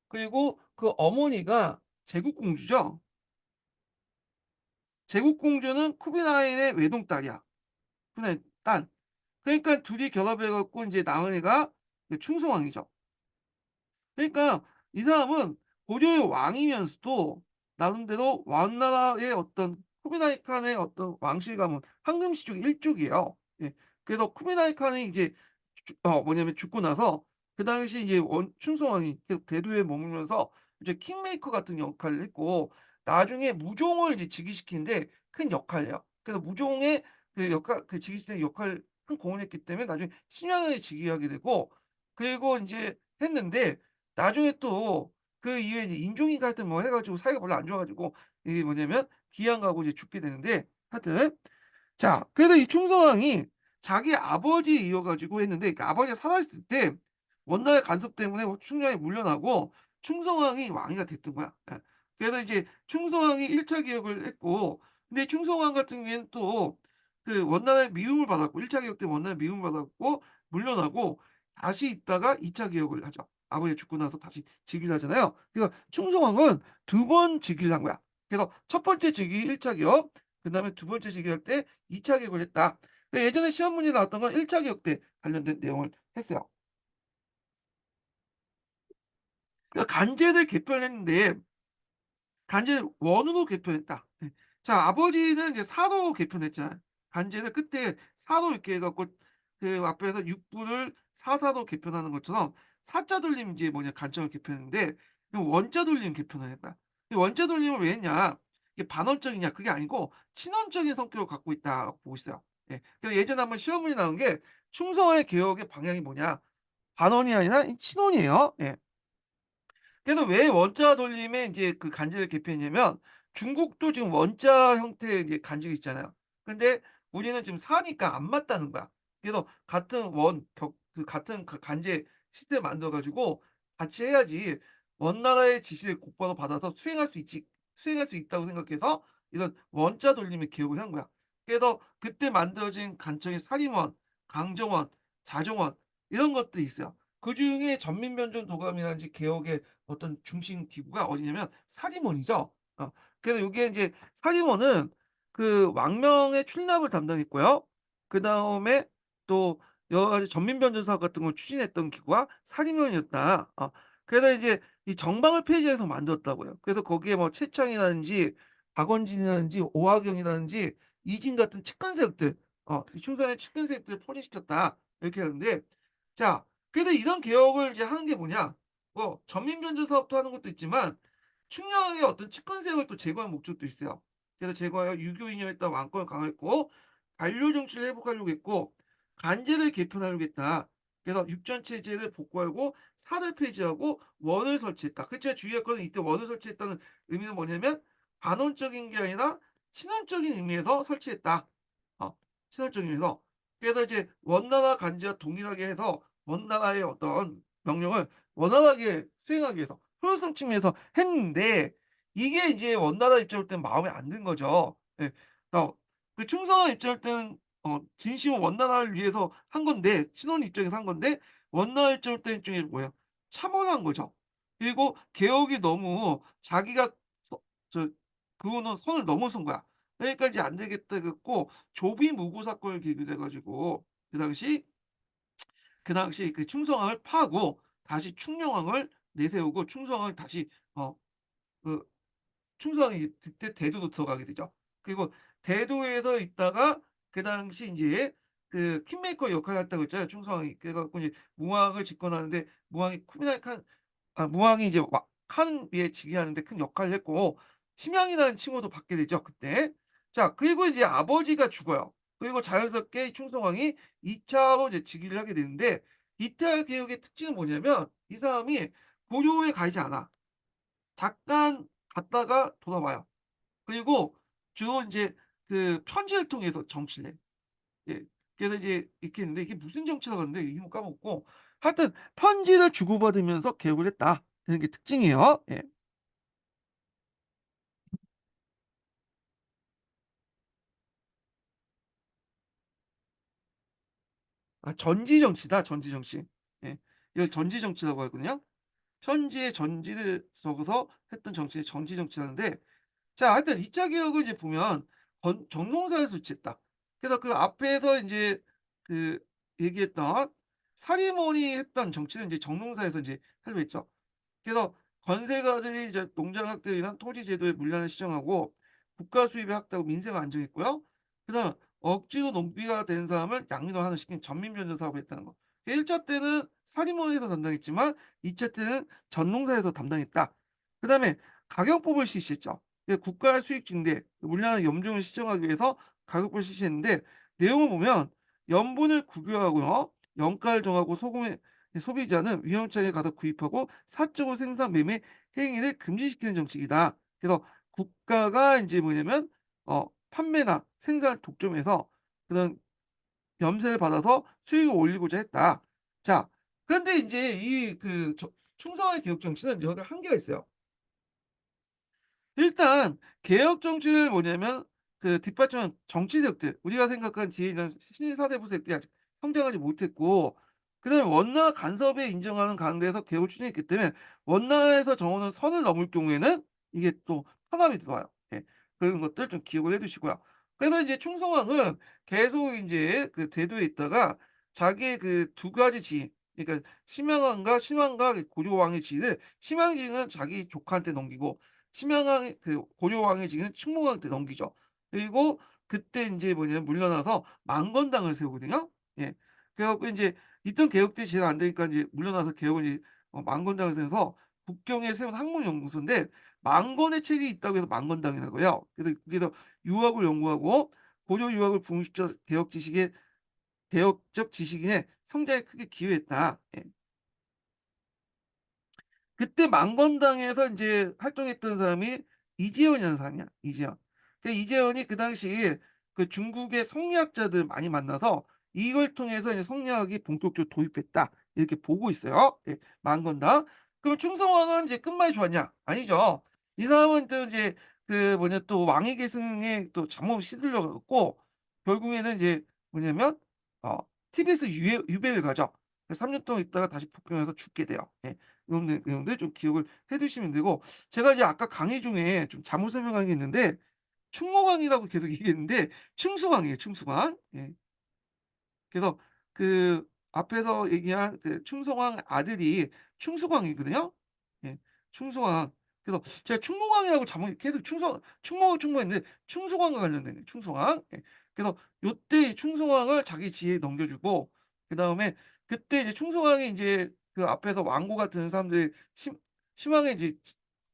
그리고 그 어머니가 제국공주죠. 제국공주는 쿠비나인의 외동딸이야. 쿠비나인 딸. 그러니까 둘이 결합해 갖고 인제 낳은 애가 그 충성왕이죠. 그러니까 이 사람은 고려의 왕이면서도 나름대로 원나라의 어떤 쿠빌라이 칸의 어떤 왕실 가문 황금氏族일족이에요. 예. 그래서 쿠빌라이 칸이 이제 뭐냐면 죽고 나서 그 당시 이제 충성왕이 계속 대도에 머물면서 이제 킹메이커 같은 역할을 했고, 나중에 무종을 이제 즉위시키는데 큰 역할이에요. 그래서 무종의 그 역할, 그 즉위시키는 역할 큰 공을 했기 때문에 나중에 심양을 즉위하게 되고, 그리고 인제 했는데 나중에 또 그 이후에 이제 인종이 갈등 뭐 해 가지고 사이가 별로 안 좋아 가지고 이게 뭐냐면 귀양 가고 이제 죽게 되는데, 하여튼 자, 그래서 이 충성왕이 자기 아버지 이어 가지고 했는데, 그 아버지가 살아있을 때 원나라의 간섭 때문에 충정이 물려나고 충성왕이 왕이가 됐던 거야. 예. 그래서 이제 충성왕이 1차 개혁을 했고, 근데 충성왕 같은 경우에는 또 그 원나라의 미움을 받았고, 1차 개혁 때 원나라의 미움을 받았고 물려나고 다시 있다가 2차 개혁을 하죠. 아버지가 죽고 나서 다시 즉위를 하잖아요. 그러니까 충성왕은 2번 즉위를 한 거야. 그래서 첫 번째 즉위 1차 개혁, 그다음에 두 번째 즉위할 때 2차 개혁을 했다. 예전에 시험 문제 나왔던 건 1차 개혁 때 관련된 내용을 했어요. 그러니까 간제를 개편했는데 간제를 원으로 개편했다. 예. 자, 아버지는 이제 사로 개편했잖아요. 간제를 그때 사로 이렇게 해 갖고 그 앞에서 육부를 사사로 개편하는 것처럼 사자 돌림 이제 뭐냐 간청을 개편했는데, 원자 돌림 개편을 했다. 이 원자 돌림을 왜 했냐? 이게 반원적이냐? 그게 아니고 친원적인 성격을 갖고 있다고 보고 있어요. 예. 그래서 예전에 한번 시험 문제 나온 게 충성화의 개혁의 방향이 뭐냐? 반원이 아니라 이 친원이에요. 예. 그래서 왜 원자 돌림에 인제 그 간지를 개편했냐면, 중국도 지금 원자 형태의 이제 간지가 있잖아요. 근데 우리는 지금 사니까 안 맞다는 거야. 그래서 같은 같은 그 간제 시스템 만들어 가지고 같이 해야지 원나라의 지시를 곧바로 받아서 수행할 수 있다고 생각해서 이런 원자 돌림의 개혁을 한 거야. 그래서 그때 만들어진 간청이 사림원, 강정원, 자정원 이런 것들이 있어요. 그중에 전민변전 도감이라든지 개혁의 어떤 중심 기구가 어디냐면 사림원이죠. 그래서 요게 인제 사림원은 그 왕명의 출납을 담당했고요. 그다음에 또 여러 가지 전민변전 사업 같은 걸 추진했던 기구가 사림원이었다. 그래서 이제 이 정방을 폐지해서 만들었다고요. 그래서 거기에 뭐 최창이라든지 박원진이라든지 오하경이라든지 이진 같은 측근 세력들, 이 충성의 측근 세력들을 포진시켰다. 이렇게 하는데, 자, 그래도 이런 개혁을 이제 하는 게 뭐냐? 뭐 전민변조 사업도 하는 것도 있지만 충청의 어떤 측근 세력을 또 제거하는 목적도 있어요. 그래서 제거하여 유교 이념에 따른 왕권을 강화했고 관료 정치를 회복하려고 했고 간제를 개편하려고 했다. 그래서 육전 체제를 복구하고 사를 폐지하고 원을 설치했다. 그렇지만 주의할 것은 이때 원을 설치했다는 의미는 뭐냐면 반원적인 게 아니라 친원적인 의미에서 설치했다. 친원적인 의미에서. 그래서 이제 원나라 간제와 동일하게 해서 원나라의 어떤 명령을 원활하게 수행하기 위해서 효율성 측면에서 했는데, 이게 이제 원나라 입장일 때는 마음에 안 든 거죠. 예. 어 그 충성한 입장일 때는 진심은 원나라를 위해서 한 건데, 신혼 입장에서 한 건데 원나라 입장일 때는 좀 뭐예요? 참언한 거죠. 그리고 개혁이 너무 자기가 서 저 그거는 선을 넘어선 거야. 그러니까 이제 안 되겠다 그랬고 조비무구 사건을 계기로 해 가지고 그 당시 그 충성왕을 파하고 다시 충녕왕을 내세우고 충성왕을 다시 어 그 충성왕이 그때 대도로 들어가게 되죠. 그리고 대도에서 있다가 그 당시 인제 그 킹메이커 역할을 했다고 했잖아요, 충성왕이. 그래 갖고 이제 무왕을 집권하는데 무왕이 쿠빌라이 칸 무왕이 이제 칸에 즉위하는데 큰 역할을 했고 심양이라는 칭호도 받게 되죠, 그때. 자, 그리고 이제 아버지가 죽어요. 그리고 자연스럽게 충성왕이 2 차로 이제 즉위를 하게 되는데, 이탈 개혁의 특징은 뭐냐면 이 사람이 고려에 가 있지 않아. 잠깐 갔다가 돌아와요. 그리고 주로 인제 그 편지를 통해서 정치를 해. 예. 그래서 이제 이렇게 했는데 이게 무슨 정치라고 하는데 이름을 까먹었고, 하여튼 편지를 주고받으면서 개혁을 했다. 이런 게 특징이에요. 예. 전지 정치다, 전지 정치. 예. 이걸 전지 정치라고 하거든요. 편지에 전지를 적어서 했던 정치를 전지 정치라는데, 자, 하여튼 2차 개혁을 이제 보면 정농사를 설치했다. 그래서 그 앞에서 인제 그 얘기했던 사리머니 했던 정치를 인제 정농사에서 인제 하려고 했죠. 그래서 건세가들이 이제 농장 확대이나 토지 제도의 문란을 시정하고 국가 수입의 확대하고 민생을 안정했고요. 그다음 억지로 농비가 된 사람을 양민화시킨 전민변전 사업을 했다는 거. 1차 때는 사립원에서 담당했지만 2차 때는 전농사에서 담당했다. 그다음에 가격법을 실시했죠. 국가 수익 증대, 물량의 염증을 시정하기 위해서 가격법을 실시했는데 내용을 보면 염분을 국유화하고요. 영가를 정하고 소금의 소비자는 위험장에 가서 구입하고 사적으로 생산 매매 행위를 금지시키는 정책이다. 그래서 국가가 이제 뭐냐면 판매나 생산을 독점해서 그런 염세를 받아서 수익을 올리고자 했다. 자, 그런데 이제 이 충성화의 개혁 정치는 여러 한계가 있어요. 일단 개혁 정치를 뭐냐면 뒷받침하는 정치 세력들, 우리가 생각한 뒤에 있는 신사대부 세력들이 아직 성장하지 못했고, 그다음에 원나 간섭에 인정하는 가운데에서 개혁을 추진했기 때문에 원나에서 정하는 선을 넘을 경우에는 이게 또 탄압이 들어와요. 예. 그런 것들 좀 기억을 해 두시고요. 그래서 이제 충성왕은 계속 인제 대도에 있다가 자기의 두 가지 지위, 그러니까 심양왕과 신왕과 고조왕의 지위를, 심양지는 자기 조카한테 넘기고 심양왕의 고려왕의 지위는 충무왕한테 넘기죠. 그리고 그때 인제 뭐냐면 물러나서 망건당을 세우거든요. 예. 그래 갖고 인제 있던 개혁들이 제대로 안 되니까 인제 물러나서 개혁을 망건당을 세워서 국경에 세운 학문연구소인데 망건의 책이 있다고 해서 망건당이라고 해요. 그래서 거기서 유학을 연구하고 고려 유학을 붕괴시켜 개혁적 지식인의 성장에 크게 기여했다. 예. 그때 망건당에서 인제 활동했던 사람이 이재현이라는 사람이야, 이재현. 이재현이 그 당시 중국의 성리학자들 많이 만나서 이걸 통해서 이제 성리학이 본격적으로 도입했다, 이렇게 보고 있어요. 예, 망건당. 그럼 충성왕은 이제 끝말이 좋았냐? 아니죠. 이 사람은 또 이제 또 왕위 계승에 또 잘못 시들려 갖고 결국에는 이제 뭐냐면 어 티베트 유배를 가죠. 3년 동안 있다가 다시 북경에서 죽게 돼요. 예. 이런 내용들 좀 기억을 해 두시면 되고, 제가 이제 아까 강의 중에 좀 잘못 설명한 게 있는데 충무광이라고 계속 얘기했는데 충수광이에요, 충수광. 예. 그래서 앞에서 얘기한 충성왕 아들이 충수광이거든요. 예. 충수광. 그래서 제가 충무광이라고 잘못 계속 충무했는데 충수광과 관련된 거예요, 충수광. 예. 그래서 요때 충수광을 자기 지위에 넘겨주고, 그다음에 그때 이제 충수광이 이제 앞에서 왕고 같은 사람들이 심하게 이제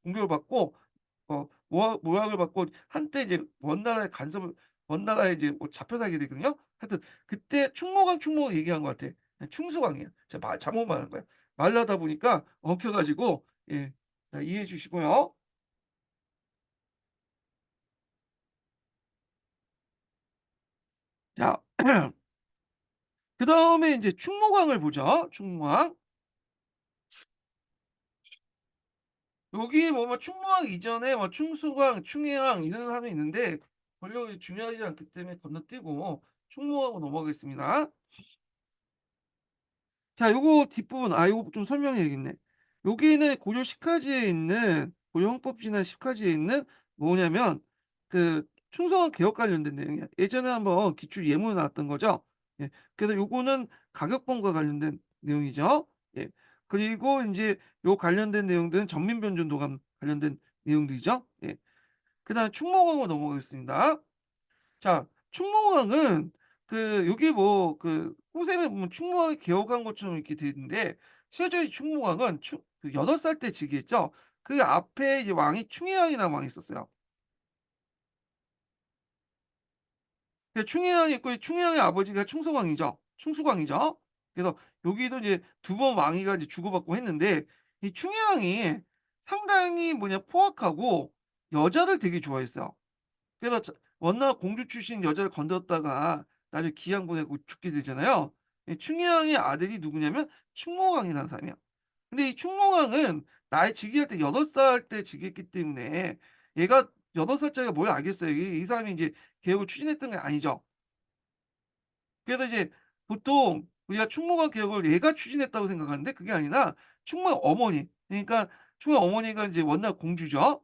공격을 받고 모욕을 받고 한때 이제 원나라에 이제 잡혀 살게 되거든요. 하여튼 그때 충무광 얘기한 것 같아. 충수광이야. 제가 잘못 말한 거야. 말하다 보니까 엉켜 가지고. 예. 자, 이해해 주시고요. 자, 그다음에 인제 충무광을 보죠. 충무광. 여기 보면 충무광 이전에 뭐 충수광, 충해왕 이런 사람이 있는데 별로 중요하지 않기 때문에 건너뛰고 충무광으로 넘어가겠습니다. 자, 요거 뒷부분, 요거 좀 설명해야겠네. 여기는 고려 식화지에 있는, 고려 헌법지나 식화지에 있는 뭐냐면 충성원 개혁 관련된 내용이야. 예전에 한번 기출 예문에 나왔던 거죠. 예. 그래서 요거는 가격본과 관련된 내용이죠. 예. 그리고 인제 요 관련된 내용들은 전민변전도감 관련된 내용들이죠. 예. 그다음에 충무공으로 넘어가겠습니다. 자, 충무공항은 여기 뭐 호세에 보면 충무공항이 개혁한 것처럼 이렇게 돼 있는데 실제 충무공항은 8살 때 즉위했죠. 그 앞에 이제 왕이 충혜왕이라는 왕이 있었어요. 충혜왕이 있고 이 충혜왕의 아버지가 충성왕이죠. 충수광이죠. 그래서 여기도 이제 두 번 왕위가 이제 주고받고 했는데 이 충혜왕이 상당히 포악하고 여자를 되게 좋아했어요. 그래서 원나 공주 출신 여자를 건드렸다가 나중에 기양 보내고 죽게 되잖아요. 이 충혜왕의 아들이 누구냐면 충무광이라는 사람이야. 근데 이 충무광은 나이 즉위할 때 8살 때 즉위했기 때문에 얘가 8살짜리가 뭘 알겠어요. 이 사람이 이제 개혁을 추진했던 게 아니죠. 그래서 이제 보통 우리가 충무관 개혁을 얘가 추진했다고 생각하는데 그게 아니라 충무의 어머니, 그러니까 충무의 어머니가 이제 원나 공주죠.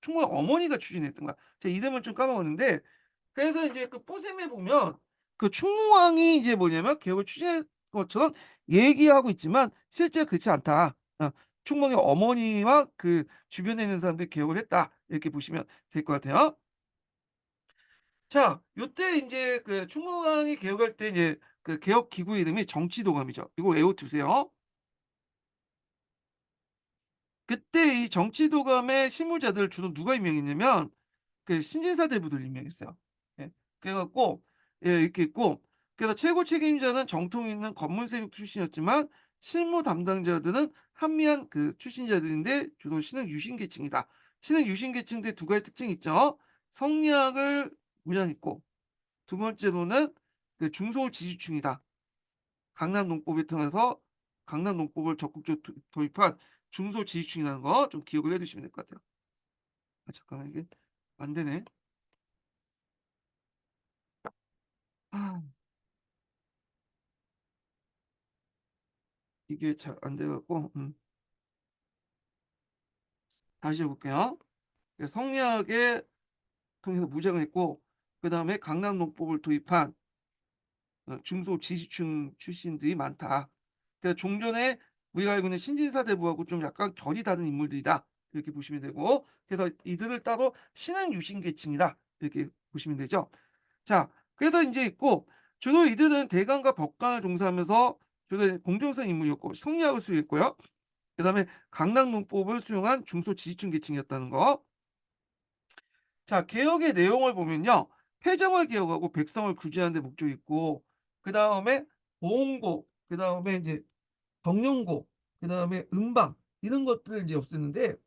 충무의 어머니가 추진했던 거야. 제가 이름을 좀 까먹었는데, 그래서 이제 포셈에 보면 충무왕이 이제 뭐냐면 개혁을 추진한 것처럼 얘기하고 있지만 실제 그렇지 않다. 충무공의 어머니와 그 주변에 있는 사람들이 개혁을 했다. 이렇게 보시면 될 것 같아요. 자, 요때 인제 그 충무공이 개혁할 때 이제 그 개혁 기구 이름이 정치도감이죠. 이거 외워 두세요. 그때 이 정치도감의 실무자들을 주로 누가 임명했냐면 그 신진사 대부들 임명했어요. 예. 그래 갖고 예 이렇게 있고, 그래서 최고 책임자는 정통 있는 권문세력 출신이었지만 실무 담당자들은 한미한 그 출신자들인데 주로 신흥 유신 계층이다. 신흥 유신 계층들 두 가지 특징이 있죠. 성리학을 무장했고, 두 번째로는 그 중소지주층이다. 강남 농법을 통해서 강남 농법을 적극적으로 도입한 중소지주층이라는 거 좀 기억을 해 두시면 될 것 같아요. 아 잠깐만, 이게 안 되네. 아 이게 잘 안 돼 갖고 다시 해 볼게요. 그 성리학에 통해서 무장을 했고, 그다음에 강남 농법을 도입한 중소지주층 출신들이 많다. 그러니까 종전에 우리가 알고 있는 신진사 대부하고 좀 약간 결이 다른 인물들이다. 이렇게 보시면 되고, 그래서 이들을 따로 신흥 유신 계층이다. 이렇게 보시면 되죠. 자, 그래서 인제 있고, 주로 이들은 대관과 법관을 종사하면서 주로 공정성 인물이었고 성리학을 수행했고요. 그다음에 강남 문법을 수용한 중소지지층 계층이었다는 거. 자, 개혁의 내용을 보면요. 회정을 개혁하고 백성을 구제하는 데 목적이 있고, 그다음에 보험고, 그다음에 인제 정령고, 그다음에 음방, 이런 것들을 이제 없앴는데,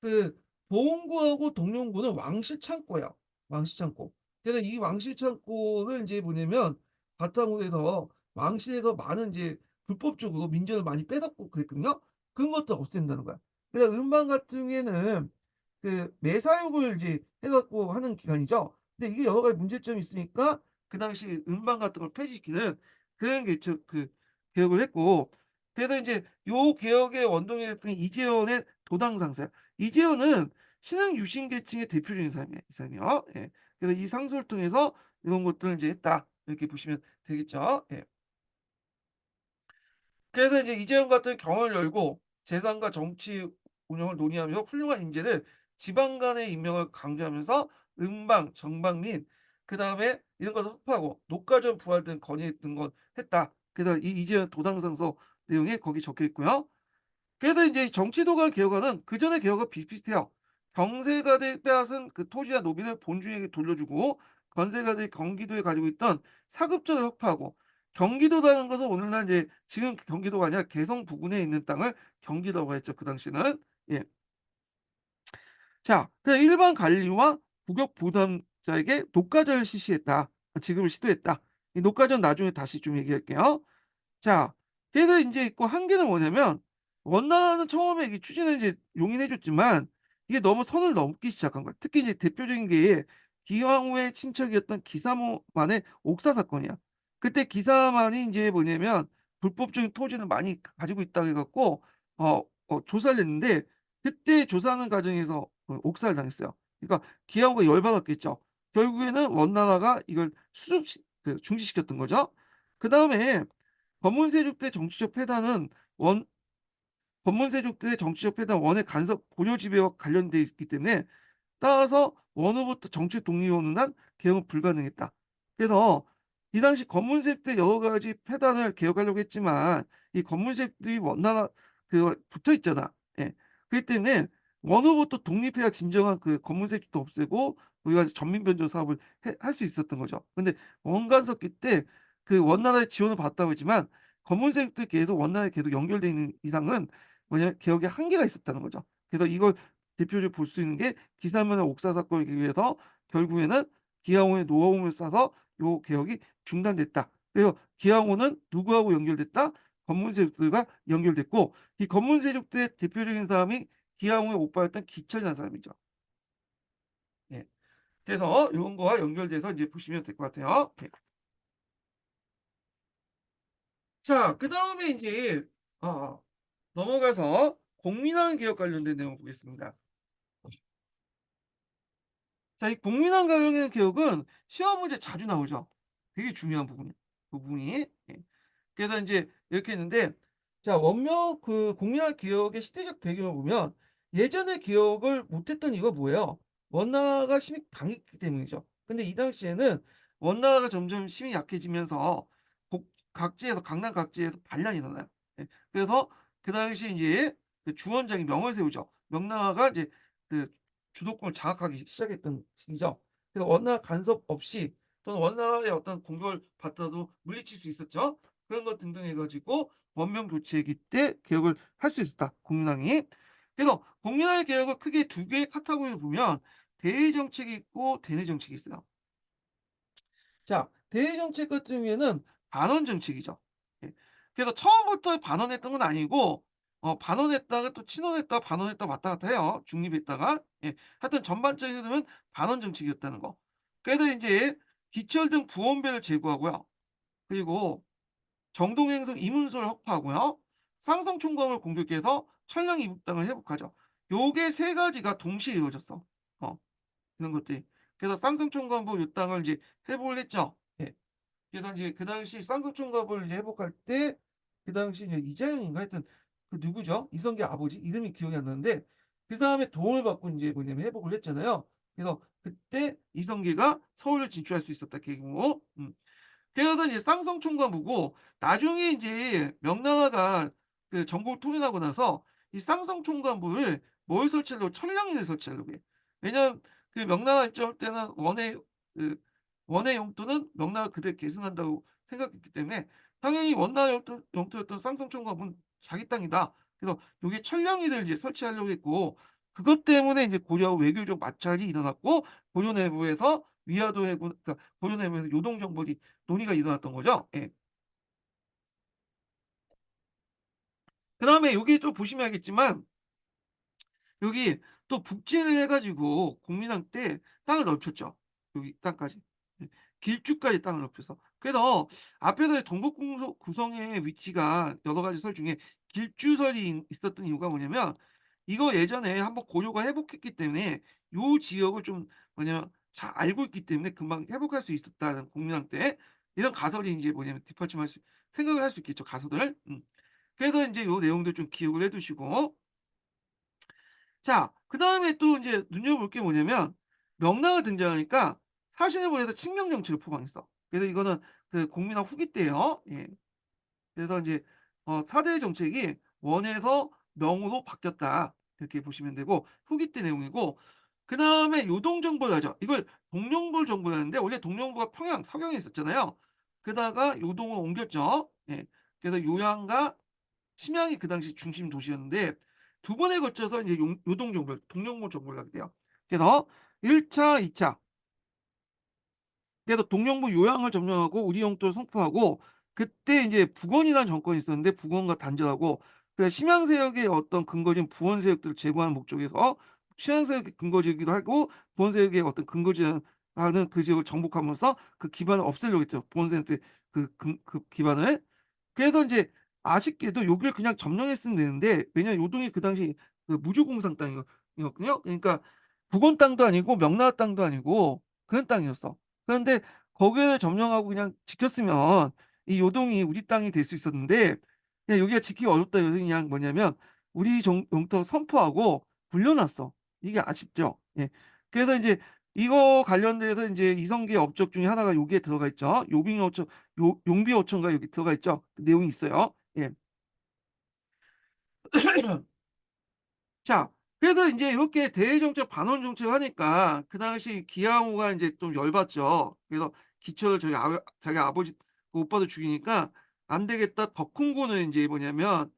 그 보험고하고 동령고는 왕실 창고예요. 왕실 창고. 그래서 이 왕실 창고를 인제 뭐냐면 바탕으로 해서 왕실에서 많은 이제 불법적으로 민전을 많이 뺏었고 그랬거든요. 그런 것도 없앤다는 거야. 그래서 음반 같은 경우에는 그 매사육을 이제 해 갖고 하는 기관이죠. 근데 이게 여러 가지 문제점이 있으니까 그 당시 음반 같은 걸 폐지시키는 그런 게 그 개혁을 했고, 그래서 인제 요 개혁의 원동이 됐던 이재현의 도당 상사. 이재현은 신흥 유신 계층의 대표적인 사람이에요, 이 사람이요. 예. 그래서 이 상소를 통해서 이런 것들을 이제 했다. 이렇게 보시면 되겠죠. 예. 그래서 이제 이재용 같은 경을 열고 재산과 정치 운영을 논의하면서 훌륭한 인재를 지방 간의 임명을 강조하면서 음방, 정방민, 그다음에 이런 것을 확보하고 녹과전 부활 등 건의했던 것 했다. 그래서 이 이재용 도당상서 내용이 거기 적혀 있고요. 그래서 인제 정치도가 개혁안은 그전의 개혁과 비슷비슷해요. 경세가들이 빼앗은 그 토지와 노비를 본주에게 돌려주고, 건세가들이 경기도에 가지고 있던 사급전을 확보하고, 경기도라는 것은 오늘날 이제 지금 경기도가 아니라 개성 부근에 있는 땅을 경기도라고 했죠, 그 당시는. 예. 자, 그 일반 관리와 구역 부담자에게 녹과전을 실시했다. 지급을 시도했다. 이 녹과전 나중에 다시 좀 얘기할게요. 자, 그래서 인제 있고, 한계는 뭐냐면 원나라는 처음에 이 추진을 이제 용인해 줬지만 이게 너무 선을 넘기 시작한 거야. 특히 이제 대표적인 게 기왕후의 친척이었던 기사모만의 옥사 사건이야. 그때 기사만이 인제 뭐냐면 불법적인 토지를 많이 가지고 있다고 해 갖고 조사를 했는데, 그때 조사하는 과정에서 옥살을 당했어요. 그러니까 기왕후가 열받았겠죠. 결국에는 원나라가 이걸 중지시켰던 거죠. 그다음에 검문세력대 정치적 패단은 원 검문세력들의 정치적 패단 원의 간섭 고려 지배와 관련돼 있기 때문에, 따라서 원후부터 정치 독립이 오는 한 개혁은 불가능했다. 그래서 이 당시 검문색 때 여러 가지 폐단을 개혁하려고 했지만 이 검문색들이 원나라 그 붙어 있잖아. 예. 그렇기 때문에 원후부터 독립해야 진정한 그 검문색도 없애고 우리가 전민 변조 사업을 할 수 있었던 거죠. 근데 원간섭기 때 그 원나라의 지원을 받았다고 했지만 검문색도 계속 원나라에 계속 연결돼 있는 이상은 뭐냐면 개혁에 한계가 있었다는 거죠. 그래서 이걸 대표적으로 볼 수 있는 게 기사면허 옥사 사건에 의해서 결국에는 기양호의 노하우를 싸서 요 개혁이 중단됐다. 그래서 기양호는 누구하고 연결됐다? 검문 세력들과 연결됐고, 이 검문 세력들의 대표적인 사람이 기양호의 오빠였던 기철이라는 사람이죠. 예. 그래서 요런 거와 연결돼서 이제 보시면 될 것 같아요. 예. 자, 그다음에 인제 넘어가서 공민왕 개혁 관련된 내용을 보겠습니다. 자, 이 국민학 관련된 개혁은 시험 문제 자주 나오죠. 되게 중요한 부분이. 예. 그래서 인제 이렇게 했는데, 자, 원명 공민학 개혁의 시대적 배경을 보면 예전의 개혁을 못했던 이유가 뭐예요? 원나라가 힘이 강했기 때문이죠. 근데 이 당시에는 원나라가 점점 힘이 약해지면서 각지에서 강남 각지에서 반란이 일어나요. 예. 그래서 그 당시 이제 그 주원장이 명을 세우죠. 명나라가 이제 그 주도권을 장악하기 시작했던 시기죠. 그래서 원나라 간섭 없이 또는 원나라의 어떤 공격을 받더라도 물리칠 수 있었죠. 그런 것 등등 해가지고 원명 교체기 때 개혁을 할 수 있었다. 국민당이. 그래서 국민당의 개혁을 크게 두 개의 카테고리로 보면 대외 정책이 있고 대내 정책이 있어요. 자, 대외 정책 같은 경우에는 반원 정책이죠. 예. 그래서 처음부터 반원했던 건 아니고 반원했다가 또 친원했다가 반원했다가 왔다 갔다 해요. 중립했다가. 예. 하여튼 전반적인 흐름은 반원 정책이었다는 거. 그래서 인제 기철 등 부원배를 제거하고요. 그리고 정동행성 이문서를 확보하고요. 쌍성 총검을 공격해서 천령 이북당을 회복하죠. 요게 세 가지가 동시에 이루어졌어. 어 그런 것들이. 그래서 쌍성 총검부 요 땅을 이제 회복을 했죠. 예. 그래서 이제 그 당시 쌍성 총검을 이제 회복할 때 그 당시 이제 이자영인가 하여튼 그 누구죠? 이성계 아버지 이름이 기억이 안 나는데 그 사람의 도움을 받고 인제 뭐냐면 회복을 했잖아요. 그래서 그때 이성계가 서울을 진출할 수 있었다 계기고. 그래서 이제 쌍성총과부고 나중에 인제 명나라가 그 전국을 통일하고 나서 이 쌍성총과부를 뭘 설치하려고 천량리를 설치하려고 해. 왜냐하면 그 명나라 입장할 때는 원의 영토는 명나라가 그대로 계승한다고 생각했기 때문에 당연히 원나라 영토였던 쌍성총과부는 자기 땅이다. 그래서 요게 천량리를 이제 설치하려고 했고 그것 때문에 이제 고려 외교적 마찰이 일어났고 고려 내부에서 위화도 해군 그러니까 고려 내부에서 요동 정벌이 논의가 일어났던 거죠. 예. 그다음에 여기 또 보시면 알겠지만 여기 또 북진을 해 가지고 공민왕 때 땅을 넓혔죠. 여기 땅까지. 예. 길쭉까지 땅을 넓혀서. 그래서 앞에서의 동북 구성의 위치가 여러 가지 설 중에 길주설이 있었던 이유가 뭐냐면 이거 예전에 한번 고려가 회복했기 때문에 요 지역을 좀 뭐냐면 잘 알고 있기 때문에 금방 회복할 수 있었다는 공민왕 때 이런 가설이 인제 뭐냐면 뒷받침할 수 생각을 할 수 있겠죠, 가설을. 그래서 인제 요 내용들 좀 기억을 해 두시고 자 그다음에 또 인제 눈여겨볼 게 뭐냐면 명나라가 등장하니까 사신을 보내서 칙명 정책을 포방했어. 그래서 이거는 그 공민왕 후기 때예요. 예. 그래서 인제 4 대 정책이 원에서 명으로 바뀌었다. 이렇게 보시면 되고 후기 때 내용이고 그다음에 요동정벌을 하죠. 이걸 동령벌 정벌을 하는데 원래 동령부가 평양, 서경에 있었잖아요. 그러다가 요동으로 옮겼죠. 예. 그래서 요양과 심양이 그 당시 중심 도시였는데 두 번에 걸쳐서 이제 용 요동정벌, 동령벌 정벌을 하게 돼요. 그래서 1 차, 2 차 그래서 동령부 요양을 점령하고 우리 영토를 성폭하고 그때 인제 북원이라는 정권이 있었는데 북원과 단절하고 그 심양 세력의 어떤 근거지인 부원 세력들을 제거하는 목적에서 심양 세력의 근거지이기도 하고 부원 세력의 어떤 근거지라는 그 지역을 정복하면서 그 기반을 없애려고 했죠. 부원 세력들의 그 기반을. 그래서 인제 아쉽게도 여기를 그냥 점령했으면 되는데 왜냐면 요동이 그 당시 그 무주공산 땅이었거든요. 그러니까 북원 땅도 아니고 명나라 땅도 아니고 그런 땅이었어. 그런데 거기를 점령하고 그냥 지켰으면 이 요동이 우리 땅이 될 수 있었는데 그냥 여기가 지키기 어렵다 해서 그냥 뭐냐면 우리 영토 선포하고 불려놨어. 이게 아쉽죠. 예. 그래서 인제 이거 관련돼서 인제 이성계 업적 중에 하나가 여기에 들어가 있죠. 요빙어촌 요 용비어촌가 여기 들어가 있죠. 그 내용이 있어요. 예. 자 그래서 인제 이렇게 대외정책 반원 정책을 하니까 그 당시 기양후가 인제 좀 열받죠. 그래서 기철을 자기 아버지 그 오빠도 죽이니까 안 되겠다. 덕훈군을 인제 뭐냐면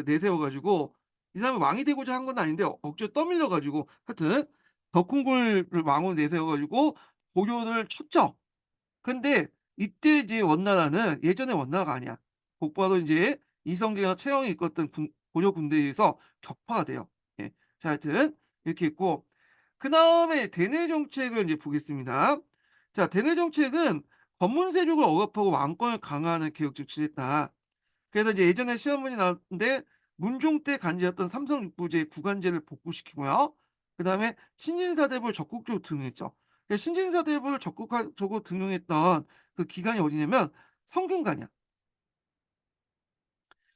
내세워 가지고 이 사람이 왕이 되고자 한 건 아닌데 억지로 떠밀려 가지고 하여튼 덕훈군을 왕으로 내세워 가지고 고려를 쳤죠. 근데 이때 이제 원나라는 예전의 원나라가 아니야. 곧바로 인제 이성계나 최영이 이끌었던 고려 군대에 의해서 격파가 돼요. 예. 자 하여튼 이렇게 있고 그다음에 대내 정책을 인제 보겠습니다. 자 대내 정책은 권문 세력을 억압하고 왕권을 강화하는 개혁 정치를 했다. 그래서 이제 예전에 시험문이 나왔는데 문종 때 간지였던 삼성 육부제 구간제를 복구시키고요. 그다음에 신진사대부를 적극적으로 등용했죠. 신진사대부를 적극적으로 등용했던 그 기간이 어디냐면 성균관이야.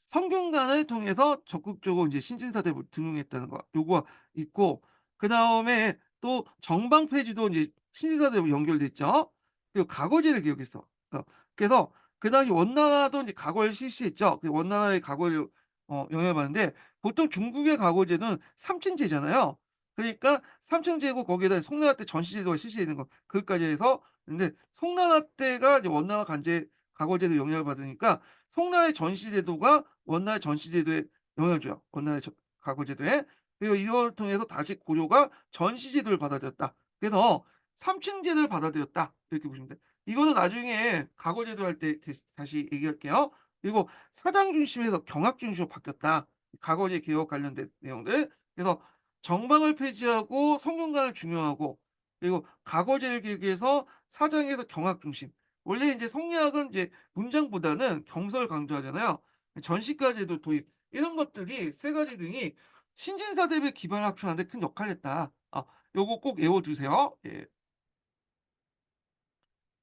성균관을 통해서 적극적으로 이제 신진사대부 등용했다는 거 요거 있고, 그다음에 또 정방 폐지도 이제 신진사대부 연결돼 있죠. 그리고 가거제를 기억했어. 그래서 그 당시 원나라도 이제 가거를 실시했죠. 그 원나라의 가거를 영향을 받는데, 보통 중국의 가거제는 삼층제잖아요. 그러니까 삼층제고 거기에다 송나라 때 전시제도가 실시되는 거 그것까지 해서. 근데 송나라 때가 이제 원나라 간제 가거제도 영향을 받으니까 송나라의 전시제도가 원나라의 전시제도에 영향을 줘요. 원나라의 가거제도에. 그리고 이걸 통해서 다시 고려가 전시제도를 받아들였다. 그래서 삼층제도를 받아들였다. 이렇게 보시면 돼요. 이거는 나중에 가거제도 할 때 다시 얘기할게요. 그리고 사당 중심에서 경학 중심으로 바뀌었다. 가거제 개혁 관련된 내용들. 그래서 정방을 폐지하고 성균관을 중용하고, 그리고 가거제를 개혁해서 사장에서 경학 중심. 원래 이제 성리학은 이제 문장보다는 경서를 강조하잖아요. 전시가제도 도입 이런 것들이 세 가지 등이 신진사 대비 기반을 확충하는 데 큰 역할을 했다. 요거 꼭 외워두세요. 예.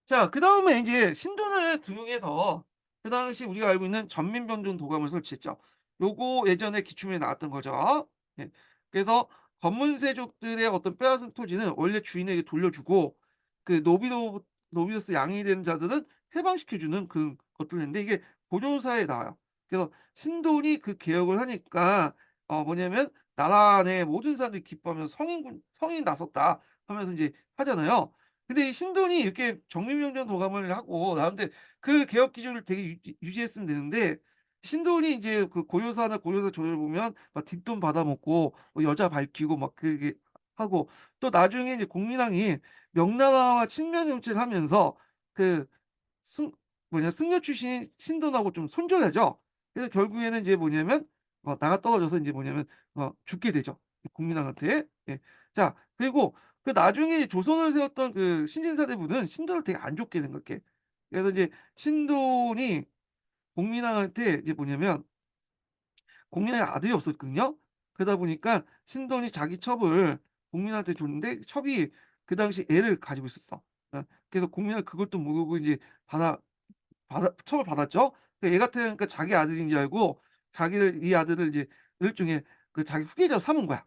자, 그다음에 인제 신돈을 등용해서 그 당시 우리가 알고 있는 전민병정 도감을 설치했죠. 요거 예전에 기출문에 나왔던 거죠. 예. 그래서 검문세족들의 어떤 빼앗은 토지는 원래 주인에게 돌려주고, 그 노비로스 양이 되는 자들은 해방시켜 주는 그 것들인데, 이게 고조사에 나와요. 그래서 신돈이 그 개혁을 하니까 뭐냐면 나라 내 모든 사람들이 기뻐하면서 "성인이 나섰다." 하면서 인제 하잖아요. 근데 이 신돈이 이렇게 정민명령 도감을 하고 나는데 그 개혁 기준을 되게 유지했으면 되는데, 신돈이 이제 그 고요사나 고요사 조를 보면 막 뒷돈 받아먹고 뭐 여자 밝히고 막 그게 하고, 또 나중에 이제 국민당이 명나라와 친명 정치를 하면서 그 승 승려 출신인 신돈하고 좀 손절하죠. 그래서 결국에는 이제 뭐냐면 나가 떨어져서 인제 뭐냐면 죽게 되죠, 국민당한테. 예. 자, 그리고 그 나중에 조선을 세웠던 그 신진사대부는 신돈을 되게 안 좋게 생각해. 그래서 이제 신돈이 공민왕한테 이제 뭐냐면, 공민왕의 아들이 없었거든요. 그러다 보니까 신돈이 자기 첩을 공민한테 줬는데 첩이 그 당시 애를 가지고 있었어. 그래서 공민은 그걸 또 모르고 이제 처벌 받았죠. 그 애 같으니까 자기 아들인 줄 알고 자기를 이 아들을 이제 일종의 그 자기 후계자로 삼은 거야.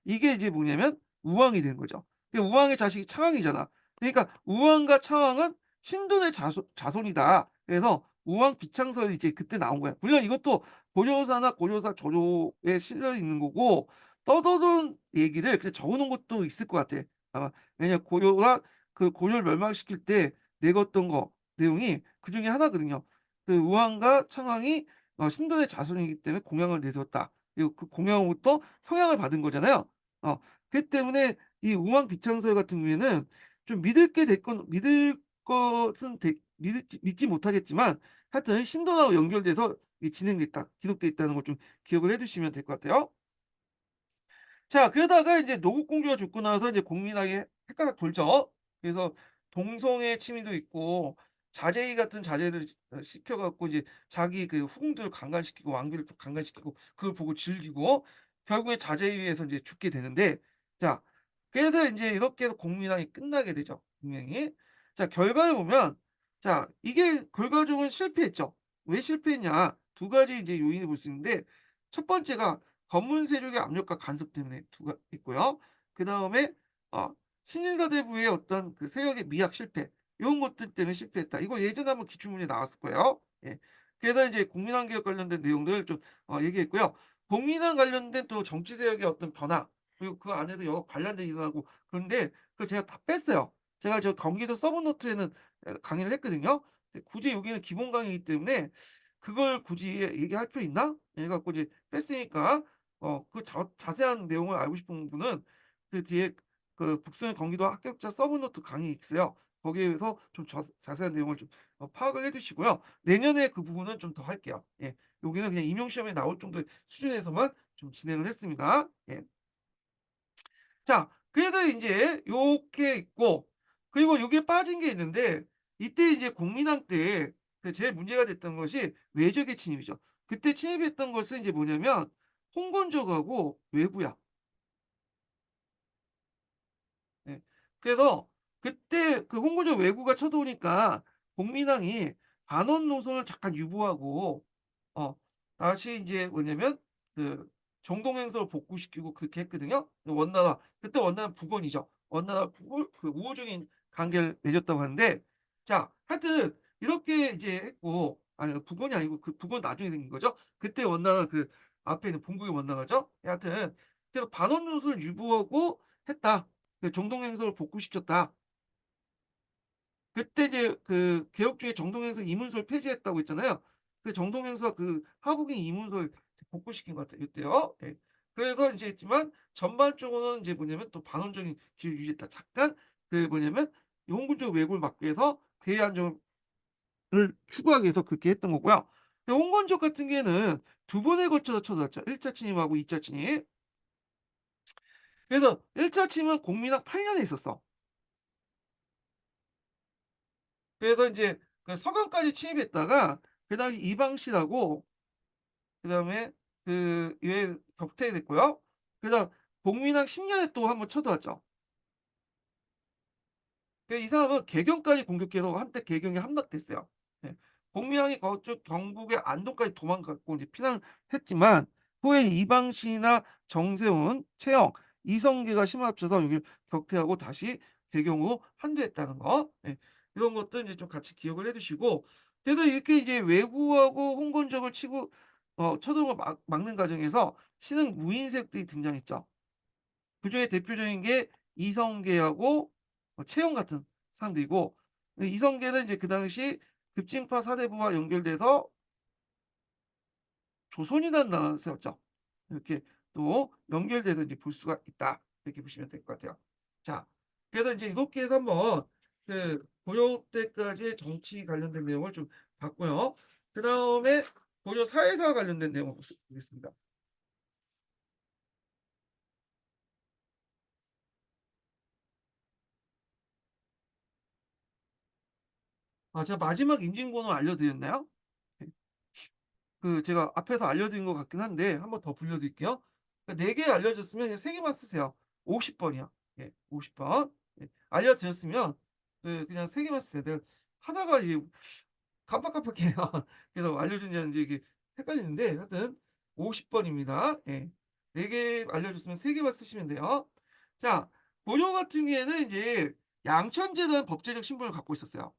이게 이제 뭐냐면 우왕이 된 거죠. 그 우왕의 자식이 창왕이잖아. 그러니까 우왕과 창왕은 신돈의 자손이다. 그래서 우왕 비창설이 이제 그때 나온 거야. 물론 이것도 고려사나 고려사 저조에 실려 있는 거고, 떠도는 얘기를 그냥 적어 놓은 것도 있을 것 같아. 아마 왜냐면 고려가 그 고려를 멸망시킬 때 내걸었던 거 내용이 그중에 하나거든요. 그 우왕과 창왕이 신돈의 자손이기 때문에 공양을 내세웠다. 그리고 그 공양으로부터 성향을 받은 거잖아요. 그렇기 때문에 이 우왕 비창설 같은 경우에는 좀 믿을 것은 믿지 못하겠지만, 하여튼 신돈하고 연결돼서 이 진행됐다, 기록돼 있다는 걸 좀 기억을 해 두시면 될 것 같아요. 자, 그러다가 이제 노국공주가 죽고 나서 이제 공민왕이 헷갈락 돌죠. 그래서 동성애 침입도 있고 자제위 같은 자제들 시켜 갖고 이제 자기 그 후궁들을 강간시키고 왕비를 또 강간시키고 그걸 보고 즐기고 결국에 자제위에서 이제 죽게 되는데, 자, 그래서 인제 이렇게 해서 공민왕이 끝나게 되죠, 분명히. 자, 결과를 보면, 자, 이게 결과적으로는 실패했죠. 왜 실패했냐? 두 가지 이제 요인을 볼 수 있는데, 첫 번째가 검문 세력의 압력과 간섭 때문에 두가 있고요. 그다음에 어 신진사대부의 어떤 그 세력의 미학 실패, 요런 것들 때문에 실패했다. 이거 예전에 한번 기출문제 나왔을 거예요. 예. 그래서 이제 국민항 개혁 관련된 내용들을 좀 얘기했고요. 국민항 관련된 또 정치 세력의 어떤 변화, 그리고 그 안에서 여러 반란들이 일어나고, 그런데 그걸 제가 다 뺐어요. 제가 저 경기도 서브노트에는 강의를 했거든요. 근데 굳이 여기는 기본 강의이기 때문에 그걸 굳이 얘기할 필요 있나? 해 갖고 이제 뺐으니까 그 자세한 내용을 알고 싶은 분은 그 뒤에 그 북소년 경기도 합격자 서브노트 강의 있어요. 거기에서 좀 자세한 내용을 좀 파악을 해 두시고요. 내년에 그 부분은 좀 더 할게요. 예. 여기는 그냥 임용 시험에 나올 정도의 수준에서만 좀 진행을 했습니다. 예. 자, 그래서 인제 요렇게 있고, 그리고 여기에 빠진 게 있는데, 이때 이제 공민왕 때 그 제일 문제가 됐던 것이 외적의 침입이죠. 그때 침입했던 것은 이제 뭐냐면 홍건적하고 왜구야. 예. 그래서 그때 그 홍건적 왜구가 쳐들어오니까 공민왕이 반원 노선을 잠깐 유보하고 어 다시 이제 뭐냐면 그 정동행서를 복구시키고 그렇게 했거든요. 원나라 그때 원나라는 북원이죠. 원나라 북을 그 우호적인 관계를 맺었다고 하는데 자 하여튼 이렇게 이제 했고 아니 북원이 아니고 그 북원 나중에 생긴 거죠. 그때 원나라 그 앞에 있는 본국의 원나라죠. 하여튼 그래서 반원 노선을 유보하고 했다. 그 정동행서를 복구시켰다. 그때 이제 그 개혁 중에 정동행서 이문서를 폐지했다고 했잖아요. 그 정동행서 그 하북인 이문서를 복구시킨 것 같아요 이때요. 예. 그래서 인제 했지만 전반적으로는 인제 뭐냐면 또 반원적인 기류를 유지했다. 잠깐 그 뭐냐면 이 홍군적 왜곡을 막기 위해서 대외 안정을 추구하기 위해서 그렇게 했던 거고요. 홍건적 같은 경우에는 두 번에 걸쳐서 쳐들었죠. 1차 침입하고 2차 침입. 그래서 1차 침입은 공민왕 8 년에 있었어. 그래서 인제 그 서강까지 침입했다가 그 당시 이방시라고 그다음에 그 얘 격퇴됐고요. 그다음 복민왕 10 년에 또 한 번 쳐들어왔죠. 이 사람은 개경까지 공격해서 한때 개경이 함락됐어요. 예. 복민왕이 그쪽 경북의 안동까지 도망갔고 이제 피난을 했지만 후에 이방시나 정세훈, 최영, 이성계가 힘을 합쳐서 여기를 격퇴하고 다시 개경으로 환대했다는 거. 예. 이런 것도 이제 좀 같이 기억을 해 두시고 그래서 이렇게 이제 왜구하고 홍건적을 치고 쳐들어오는 걸 막는 과정에서 신흥 무인색들이 등장했죠. 그중에 대표적인 게 이성계하고 채용 같은 사람들이고 이성계는 이제 그 당시 급진파 사대부와 연결돼서 조선이라는 나라를 세웠죠. 이렇게 또 연결돼서 이제 볼 수가 있다. 이렇게 보시면 될 것 같아요. 자, 그래서 이제 이렇게 해서 한번 그 고려 때까지의 정치 관련된 내용을 좀 봤고요. 그다음에 고려 사회사와 관련된 내용을 보겠습니다. 아 제가 마지막 인증번호 알려드렸나요? 네. 그 제가 앞에서 알려드린 것 같긴 한데 한 번 더 불러드릴게요. 그 4개 알려줬으면 그냥 3 개만 쓰세요. 50 번이요. 예 50 번. 예. 알려드렸으면 그 그냥 3 개만 쓰세요. 내가 하다가 이게 깜빡깜빡해요. 그래서 알려줬냐는지 이게 헷갈리는데 하여튼 50 번입니다. 예. 4개 알려줬으면 3 개만 쓰시면 돼요. 자 고려 같은 경우에는 인제 양천제라는 법제적 신분을 갖고 있었어요.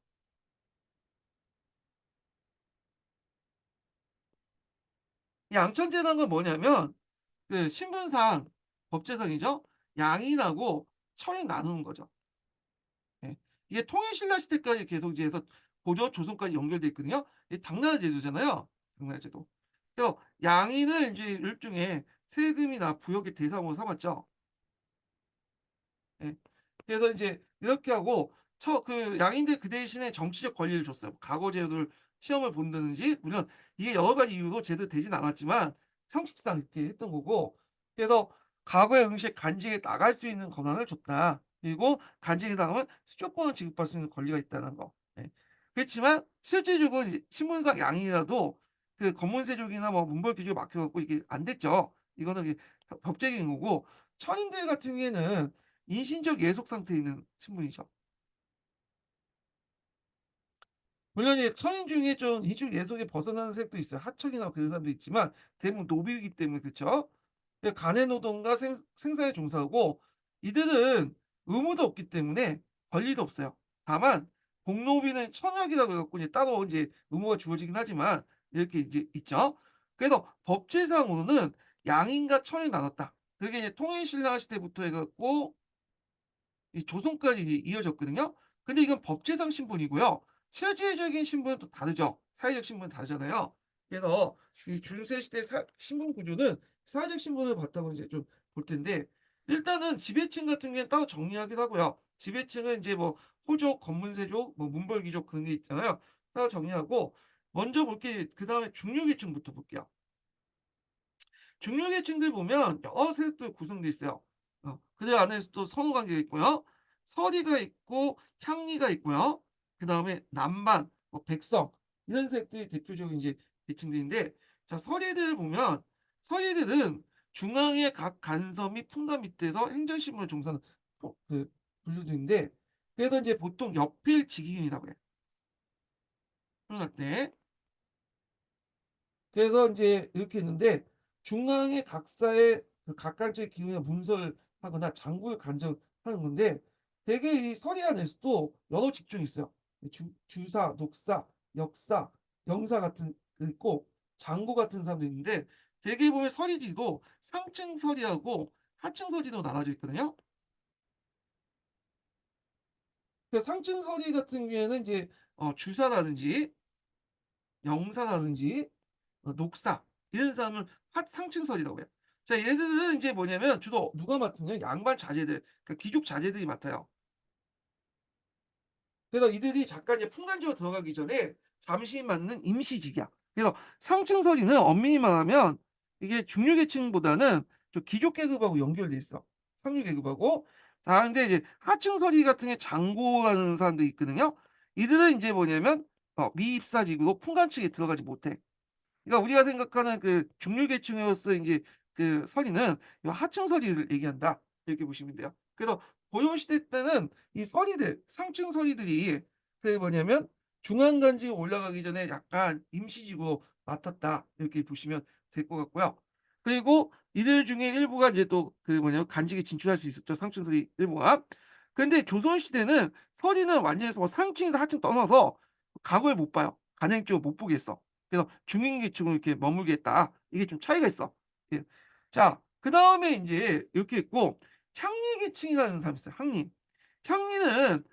이 양천제라는 건 뭐냐면 그 신분상 법제상이죠. 양인하고 천이 나누는 거죠. 예. 이게 통일신라 시대까지 계속 이제 해서 고려, 조선까지 연결돼 있거든요. 이게 당나라 제도잖아요. 당나라 제도. 그래서 양인을 인제 일종의 세금이나 부역의 대상으로 삼았죠. 예. 그래서 인제 이렇게 하고 그 양인들 그 대신에 정치적 권리를 줬어요. 과거 제도를 시험을 본다든지 물론 이게 여러 가지 이유로 제대로 되진 않았지만 형식상 이렇게 했던 거고 그래서 과거의 응시에 간직에 나갈 수 있는 권한을 줬다. 그리고 간직에 나가면 수조권을 지급받을 수 있는 권리가 있다는 거. 예. 그렇지만 실제적으로 이제 신분상 양이라도 그 검문세족이나 뭐 문벌규칙에 막혀 갖고 이게 안 됐죠. 이거는 이게 법적인 거고 천인들 같은 경우에는 인신적 예속 상태에 있는 신분이죠. 물론 이제 천인 중에 좀 인식 예속에 벗어나는 색도 있어요. 하척이나 그런 사람도 있지만 대부분 노비이기 때문에 그쵸? 간의 노동과 생산에 종사하고 이들은 의무도 없기 때문에 권리도 없어요. 다만 공노비는 천역이라고 해 갖고 이제 따로 이제 의무가 주어지긴 하지만 이렇게 이제 있죠. 그래서 법제상으로는 양인과 천이 나눴다. 그게 이제 통일신라 시대부터 해 갖고 이 조선까지 이제 이어졌거든요. 근데 이건 법제상 신분이고요. 실질적인 신분은 또 다르죠. 사회적 신분은 다르잖아요. 그래서 이 중세 시대 신분 구조는 사회적 신분을 바탕으로 이제 좀 볼 텐데 일단은 지배층 같은 경우에는 따로 정리하기도 하고요. 지배층은 이제 뭐 호족, 건문세족, 뭐 문벌귀족 그런 게 있잖아요. 따로 정리하고 먼저 볼 게 그다음에 중류계층부터 볼게요. 중류계층들 보면 여러 세력들로 구성돼 있어요. 그들 안에서 또 선후관계가 있고요. 서리가 있고 향리가 있고요. 그다음에 남반, 뭐 백성 이런 세력들이 대표적인 이제 계층들인데 자 서리들을 보면 서리들은 중앙의 각 간섭 및 품감 밑에서 행정신문을 종사하는 그 분류들인데 그래서 이제 보통 옆필 직인이라고 해요. 표현할 때. 그래서 이제 이렇게 했는데 중앙의 각사의 그 각각의 기운을 문설하거나 장구를 간정하는 건데 대개 이 서리 안에서도 여러 직종이 있어요. 주사, 녹사, 역사, 영사 같은 그 있고 장구 같은 사람도 있는데 대개 보면 서리지도 상층 서리하고 하층 서리로 나눠져 있거든요. 그 상층 서리 같은 경우에는 이제 주사라든지 영사라든지 녹사 이런 사람을 상층설이라고 해요. 자, 얘들은 이제 뭐냐면 주로 누가 맡으냐? 양반 자제들, 그러니까 귀족 자제들이 맡아요. 그래서 이들이 잠깐 이제 풍간지로 들어가기 전에 잠시 맡는 임시직이야. 그래서 상층서리는 엄밀히 말하면 이게 중류계층보다는 좀 귀족 계급하고 연결돼 있어. 상류 계급하고. 아, 근데 이제 하층서리 같은 게 장고라는 사람들이 있거든요. 이들은 이제 뭐냐면 미입사직으로 풍간측에 들어가지 못해. 그러니까 우리가 생각하는 그 중류계층으로서 인제 그 서리는 요 하층 서리를 얘기한다. 이렇게 보시면 돼요. 그래서 고려시대 때는 이 서리들, 상층 서리들이 그 뭐냐면 중앙간직에 올라가기 전에 약간 임시직으로 맡았다. 이렇게 보시면 될 것 같고요. 그리고 이들 중에 일부가 이제 또 그 뭐냐면 간직에 진출할 수 있었죠, 상층 서리 일부가. 근데 조선시대는 서리는 완전히 뭐 상층에서 하층 떠나서 각을 못 봐요. 간행적으로 못 보게 했어. 그래서 중인계층으로 이렇게 머물게 했다. 이게 좀 차이가 있어. 예. 자, 그다음에 인제 이렇게 있고 향리계층이라는 사람이 있어요, 향리. 향리는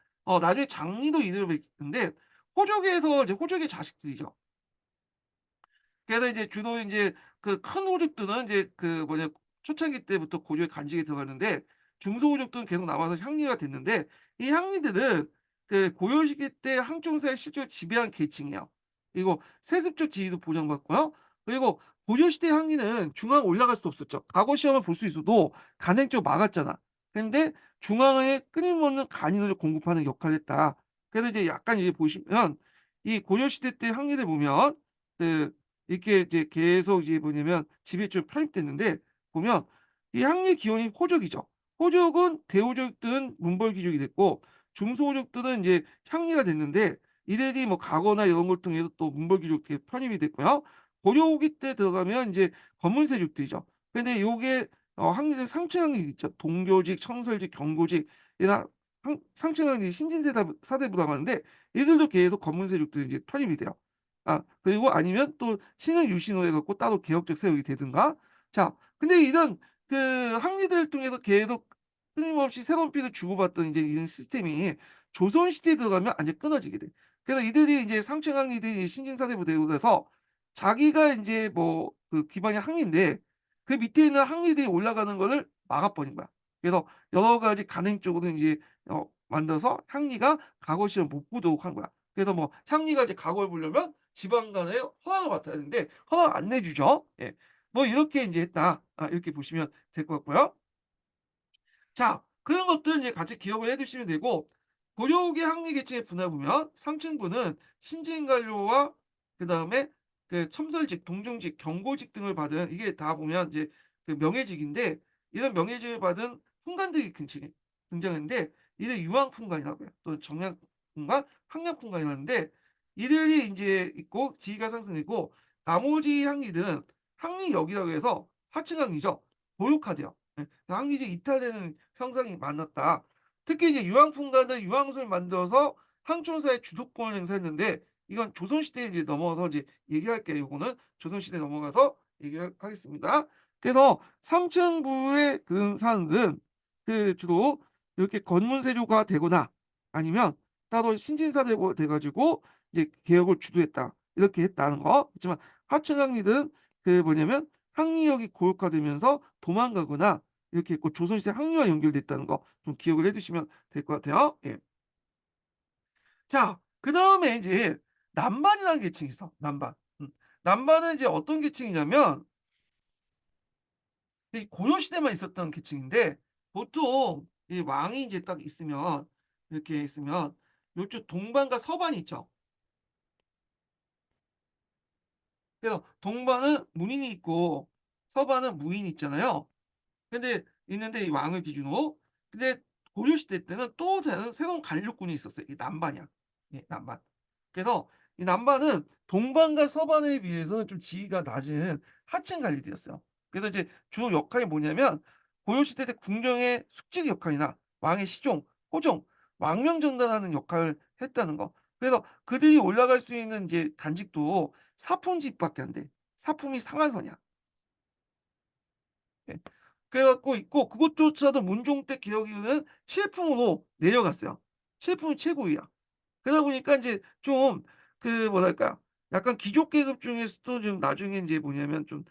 나중에 장리도 이름을 뱉는데 호족에서 이제 호족의 자식들이죠. 그래서 이제 주로 인제 그 큰 호족들은 이제 그 뭐냐 초창기 때부터 고려의 간직에 들어갔는데 중소호족들은 계속 남아서 향리가 됐는데 이 향리들은 그 고려 시기 때 항종사를 실제로 지배한 계층이에요. 그리고 세습적 지위도 보장받고요. 그리고 고려 시대 향리는 중앙 올라갈 수 없었죠. 과거 시험을 볼 수 있어도 간행적으로 막았잖아. 근데 중앙에 끊임없는 간인을 공급하는 역할을 했다. 그래서 이제 약간 이제 보시면 이 고려 시대 때 향리들 보면 그 이렇게 이제 계속 이제 뭐냐면 집에 좀 편입됐는데 보면 이 향리 기원이 호족이죠. 호족은 대호족들은 문벌귀족이 됐고 중소호족들은 이제 향리가 됐는데 이들이 뭐 가거나 이런 걸 통해서 또 문벌귀족 이렇게 편입이 됐고요. 고려 후기 때 들어가면 이제 검문세족들이죠. 근데 요게 향리들 상층 향리 있죠. 동교직, 청설직, 경고직 이나 상층 향리 신진세대 사대부라고 하는데 이들도 계속 검문세족들이 이제 편입이 돼요. 아, 그리고 아니면 또 신을 유신으로 해 갖고 따로 개혁적 세력이 되든가. 자, 근데 이런 그 항리들을 통해서 계속 끊임없이 새로운 피를 주고받던 이제 이런 시스템이 조선 시대에 들어가면 완전히 끊어지게 돼. 그래서 이들이 이제 상층 항리들이 신진사대부 되고 그래서 자기가 인제 뭐 그 기반이 항리인데 그 밑에 있는 항리들이 올라가는 거를 막아 버린 거야. 그래서 여러 가지 간행적으로 인제 만들어서 향리가 과거 시험 못 보도록 한 거야. 그래서 뭐 향리가 이제 과거를 보려면 지방간에 허락을 받아야 되는데 허락 안 내주죠. 예. 뭐 이렇게 인제 했다. 아, 이렇게 보시면 될 것 같고요. 자, 그런 것들 이제 같이 기억을 해 두시면 되고 고려국의 항리 계층의 분화 보면 상층부는 신진관료와 그다음에 그 첨설직, 동정직, 경고직 등을 받은 이게 다 보면 이제 그 명예직인데 이런 명예직을 받은 훈관들이 근처에 등장했는데 이들 유황fun관이라고 해요. 또 정량fun관, 항량fun관이라는데 이들이 인제 있고 지위가 상승했고 나머지 항리들은 항리역이라고 해서 하층 항리죠. 보육화돼요. 예. 항리적이 이탈되는 현상이 많았다. 특히 이제 유황fun관은 유황술을 만들어서 항촌사의 주도권을 행사했는데 이건 조선시대에 이제 넘어가서 이제 얘기할게요. 요거는 조선시대에 넘어가서 얘기하겠습니다. 그래서 상층부의 그 사람들은 그 주로 이렇게 권문세조가 되거나 아니면 따로 신진사대가 돼 가지고 이제 개혁을 주도했다. 이렇게 했다는 거. 그렇지만 하층 항리들은 그 뭐냐면 항리역이 고육화되면서 도망가거나 이렇게 했고 조선시대 항리와 연결됐다는 거 좀 기억을 해 두시면 될 것 같아요. 예. 자, 그다음에 인제 남반이라는 계층이 있어. 남반. 남반은 이제 어떤 계층이냐면 이 고려 시대만 있었던 계층인데 보통 이 왕이 이제 딱 있으면 이렇게 있으면 요쪽 동반과 서반이 있죠. 그래서 동반은 문인이 있고 서반은 무인이 있잖아요. 근데 있는데 이 왕을 기준으로. 근데 고려 시대 때는 또 다른 새로운 관료군이 있었어요. 이 남반이야. 예, 남반. 그래서 이 남반은 동반과 서반에 비해서는 좀 지위가 낮은 하층 관리들이었어요. 그래서 이제 주로 역할이 뭐냐면 고려시대 때 궁정의 숙직 역할이나 왕의 시종, 호종, 왕명 전달하는 역할을 했다는 거. 그래서 그들이 올라갈 수 있는 이제 단직도 사품직밖에 안 돼. 사품이 상한선이야. 예. 그래 갖고 있고 그것조차도 문종 때 개혁 이후는 칠품으로 내려갔어요. 칠품이 최고위야. 그러다 보니까 인제 좀 그 뭐랄까 약간 귀족 계급 중에서도 좀 나중에 인제 뭐냐면 좀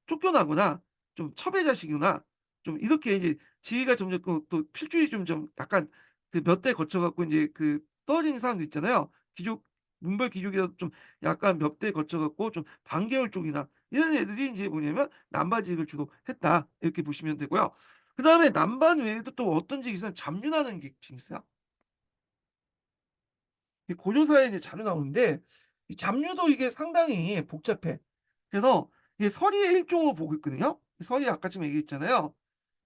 쫓겨나거나 좀 첩의 자식이거나 좀 이렇게 이제 지위가 점점 또 필줄이 좀 약간 그 몇 대 거쳐 갖고 인제 그 떨어지는 사람들 있잖아요. 귀족 문벌 귀족이라도 좀 약간 몇 대 거쳐 갖고 좀 반계열 쪽이나 이런 애들이 인제 뭐냐면 남바직을 주로 했다 이렇게 보시면 되고요. 그다음에 남반 외에도 또 어떤 직이 있으면 잡류라는 계층이 있어요. 이 고려사에 이제 자료 나오는데 이 잡류도 이게 상당히 복잡해. 그래서 이게 서리의 일종으로 보고 있거든요. 서리 아까 좀 얘기했잖아요.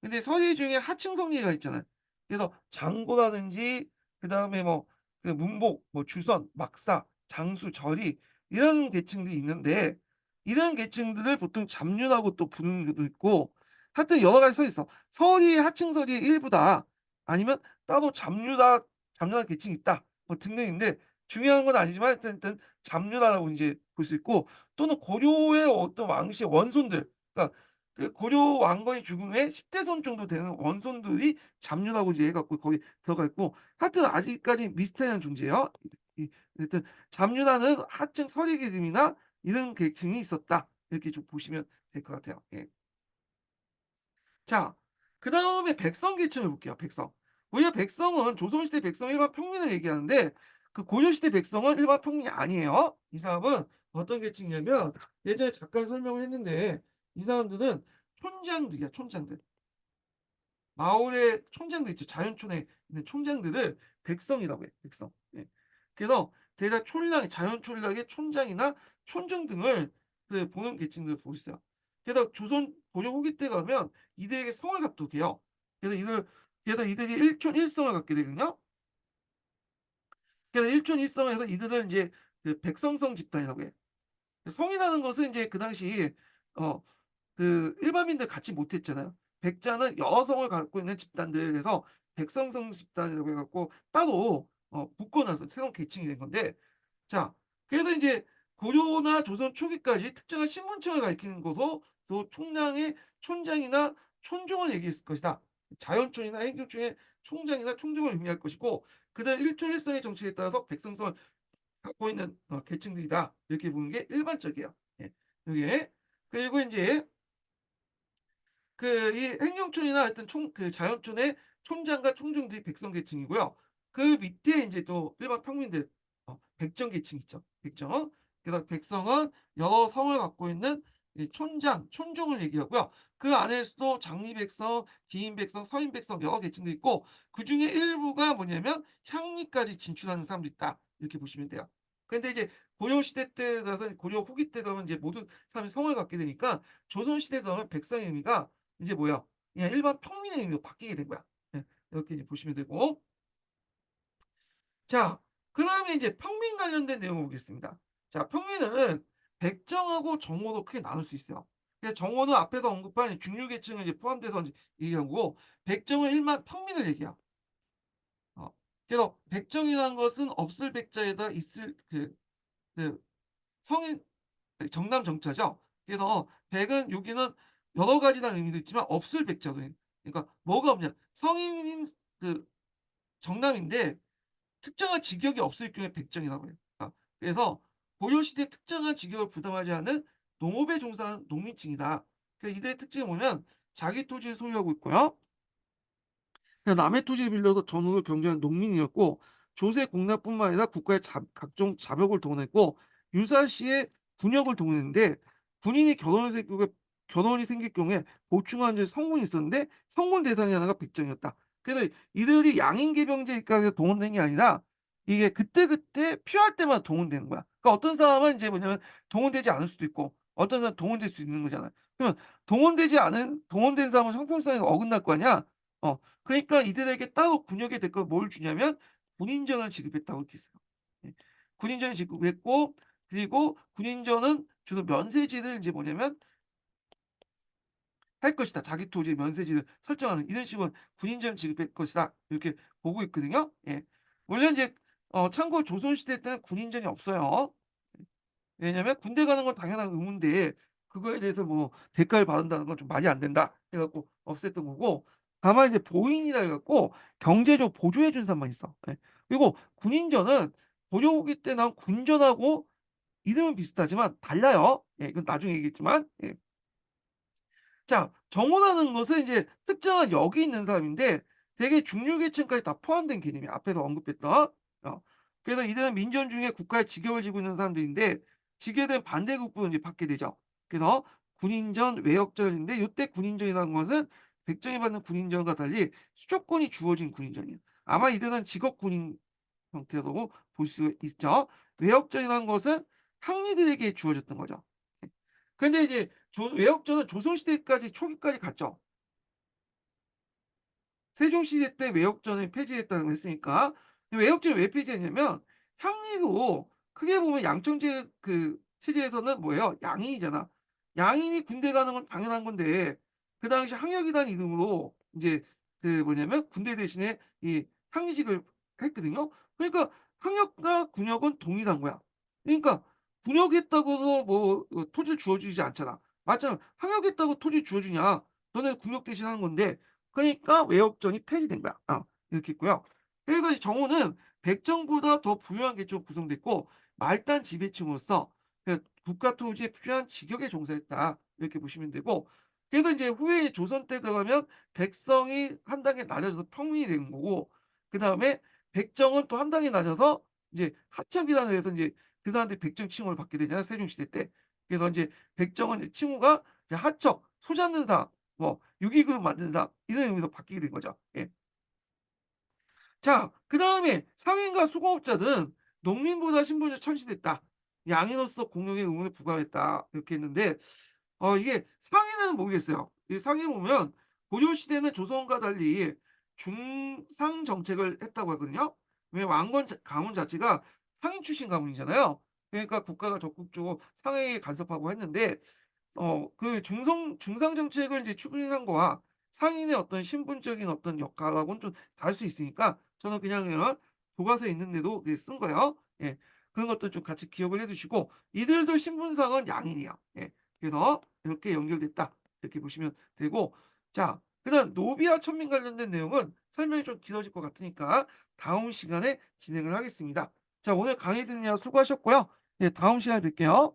근데 서리 중에 하층 성리가 있잖아요. 그래서 장고라든지 그다음에 뭐 그 문복, 뭐 주선, 막사, 장수, 절이 이런 계층들이 있는데 이런 계층들을 보통 잡류라고 또 부르는 것도 있고 하여튼 여러 가지 써 있어. 서리의 하층 서리의 일부다. 아니면 따로 잡류라는 계층이 있다. 뭐 등등인데 중요한 건 아니지만 하여튼 잡류라고 인제 볼 수 있고 또는 고려의 어떤 왕실의 원손들 그러니까 그 고려 왕건이 죽은 후에 10 대손 정도 되는 원손들이 잡류라고 이제 해 갖고 거기 들어가 있고 하여튼 아직까지 미스테리한 존재예요. 이 하여튼 잡류라는 하층 서리 계급이나 이런 계층이 있었다. 이렇게 좀 보시면 될 것 같아요. 예. 자 그다음에 백성 계층을 볼게요, 백성. 우리가 백성은 조선시대 백성 일반 평민을 얘기하는데 그 고려시대 백성은 일반 평민이 아니에요. 이 사람은 어떤 계층이냐면 예전에 잠깐 설명을 했는데 이 사람들은 촌장들이야, 촌장들. 마을의 촌장들 있죠. 자연촌에 있는 촌장들을 백성이라고 해, 백성. 예. 그래서 대략 촌랑 자연 촌락의 촌장이나 촌정 등을 그 보는 계층들을 보고 있어요. 그래서 조선 고려 후기 때 가면 이들에게 성을 갖도록 해요. 그래서 이들이 일촌 일성을 갖게 되거든요. 그래서 일촌 일성에서 이들을 인제 그 백성성 집단이라고 해. 성이라는 것은 인제 그 당시 어 그 일반민들 갖지 못했잖아요. 백자는 여러 성을 갖고 있는 집단들 그래서 백성성 집단이라고 해 갖고 따로 묶어 놔서 새로운 계층이 된 건데 자 그래서 인제 고려나 조선 초기까지 특정한 신분층을 가리키는 것으로 또 총량의 촌장이나 촌종을 얘기했을 것이다. 자연촌이나 행정촌의 총장이나 총종을 의미할 것이고 그들은 일촌일성의 정치에 따라서 백성성을 갖고 있는 계층들이다. 이렇게 보는 게 일반적이에요. 예. 요게. 그리고 인제 그 이 행정촌이나 하여튼 총 그 자연촌의 촌장과 총중들이 백성 계층이고요. 그 밑에 인제 또 일반 평민들 백정 계층 있죠. 백정. 그래서 백성은 여러 성을 갖고 있는 이 촌장, 촌종을 얘기하고요. 그 안에서도 장리백성, 기인백성, 서인백성 여러 계층들이 있고 그중에 일부가 뭐냐면 향리까지 진출하는 사람도 있다. 이렇게 보시면 돼요. 근데 이제 고려시대 때 가서 고려 후기 때 가면 이제 모든 사람이 성을 갖게 되니까 조선시대 들어가면 백성의 의미가 이제 뭐야? 그냥 일반 평민의 의미로 바뀌게 된 거야. 예. 이렇게 이제 보시면 되고. 자, 그다음에 이제 평민 관련된 내용을 보겠습니다. 자, 평민은 백정하고 정호로 크게 나눌 수 있어요. 그래서 정호는 앞에서 언급한 중류계층을 이제 포함돼서 이제 얘기한 거고, 백정은 일반 평민을 얘기야. 어. 그래서 백정이라는 것은 없을 백자에다 있을 그 성인 정남 정자죠. 그래서 백은 여기는 여러 가지라는 의미도 있지만 없을 백자도 그러니까 뭐가 없냐. 성인인 그 정남인데 특정한 직역이 없을 경우에 백정이라고 해요. 그래서 고려시대 특정한 직역을 부담하지 않은 농업에 종사하는 농민층이다. 그러니까 이들의 특징을 보면 자기 토지를 소유하고 있고요. 그냥 남의 토지를 빌려서 전후를 경쟁하는 농민이었고 조세 공납뿐만 아니라 국가의 각종 자벽을 동원했고 유사시에 군역을 동원했는데 군인이 결혼이 생길 경우에 보충한 성군이 있었는데 성군 대상이 하나가 백정이었다. 그래서 이들이 양인계병제 입각에서 동원된 게 아니라 이게 그때그때 필요할 때만 동원되는 거야. 그러니까 어떤 사람은 이제 뭐냐면 동원되지 않을 수도 있고 어떤 사람은 동원될 수 있는 거잖아요. 그러면 동원된 사람은 형평성에 어긋날 거 아니야. 그러니까 이들에게 따로 군역의 대가로 뭘 주냐면 군인정을 지급했다고 이렇게 써요. 예. 군인전이 지급했고 그리고 군인전은 주로 면세지를 이제 뭐냐면 할 것이다. 자기 토지의 면세지를 설정하는 이런 식으로 군인전을 지급할 것이다. 이렇게 보고 있거든요. 예. 원래 인제 참고로 조선시대 때는 군인전이 없어요. 왜냐면 군대 가는 건 당연한 의무인데 그거에 대해서 뭐 대가를 받는다는 건 좀 말이 안 된다 해 갖고 없앴던 거고 다만 이제 보인이라 해 갖고 경제적으로 보조해 준 사람만 있어. 예. 그리고 군인전은 고려후기 때 나온 군전하고 이름은 비슷하지만 달라요. 예 이건 나중에 얘기했지만. 예. 자 정원하는 것은 이제 특정한 역이 있는 사람인데 대개 중류 계층까지 다 포함된 개념이야. 앞에서 언급했던. 어. 그래서 이들은 민전 중에 국가의 직역을 지고 있는 사람들인데 지게 된 반대급부를 이제 받게 되죠. 그래서 군인전, 외역전인데 요때 군인전이라는 것은 백정이 받는 군인전과 달리 수족권이 주어진 군인전이에요. 아마 이들은 직업 군인 형태로 볼 수 있죠. 외역전이라는 것은 항리들에게 주어졌던 거죠. 예. 근데 이제 외역전은 조선시대까지 초기까지 갔죠. 세종시대 때 외역전을 폐지했다고 했으니까 외역전을 왜 폐지했냐면 향리도 크게 보면 양청제 그 체제에서는 뭐예요? 양인이잖아. 양인이 군대 가는 건 당연한 건데 그 당시 항역이라는 이름으로 인제 그 뭐냐면 군대 대신에 이 향리직을 했거든요. 그러니까 항역과 군역은 동일한 거야. 그러니까 군역했다고 해서 뭐 토지를 주어 주지 않잖아. 맞잖아. 항역했다고 토지 주어 주냐. 너네 군역 대신 하는 건데 그러니까 외역전이 폐지된 거야. 이렇게 있고요. 그리고 이 정호는 백정보다 더 부유한 계층으로 구성됐고 말단 지배층으로서 그 국가 토지에 필요한 직역에 종사했다. 이렇게 보시면 되고 그래서 이제 후에 조선 때 들어가면 백성이 한 단계 낮아져서 평민이 되는 거고 그다음에 백정은 또 한 단계 낮아서 이제 하척이라는 데서 이제 그 사람들이 백정 칭호를 받게 되잖아요, 세종시대 때. 그래서 인제 백정은 이제 칭호가 이제 하척, 소 잡는 사람, 뭐 유기그룹 만드는 사람 이런 의미로 바뀌게 된 거죠. 예. 자 그다음에 상인과 수공업자들은 농민보다 신분이 천시됐다. 양인으로서 공용의 의무를 부과했다. 이렇게 했는데 이게 상인은 모르겠어요. 이 상인 보면 고려 시대는 조선과 달리 중상 정책을 했다고 하거든요. 왜 왕건 가문 자체가 상인 출신 가문이잖아요. 그러니까 국가가 적극적으로 상인에게 간섭하고 했는데 그 중상 정책을 이제 추진한 거와 상인의 어떤 신분적인 어떤 역할하고는 좀 다를 수 있으니까 저는 그냥 이런 교과서에 있는데도 그게 쓴 거예요. 예. 그런 것도 좀 같이 기억을 해 두시고 이들도 신분상은 양인이야. 예. 그래서 이렇게 연결됐다. 이렇게 보시면 되고 자 그다음 노비와 천민 관련된 내용은 설명이 좀 길어질 것 같으니까 다음 시간에 진행을 하겠습니다. 자 오늘 강의 듣느라 수고하셨고요. 예 다음 시간에 뵐게요.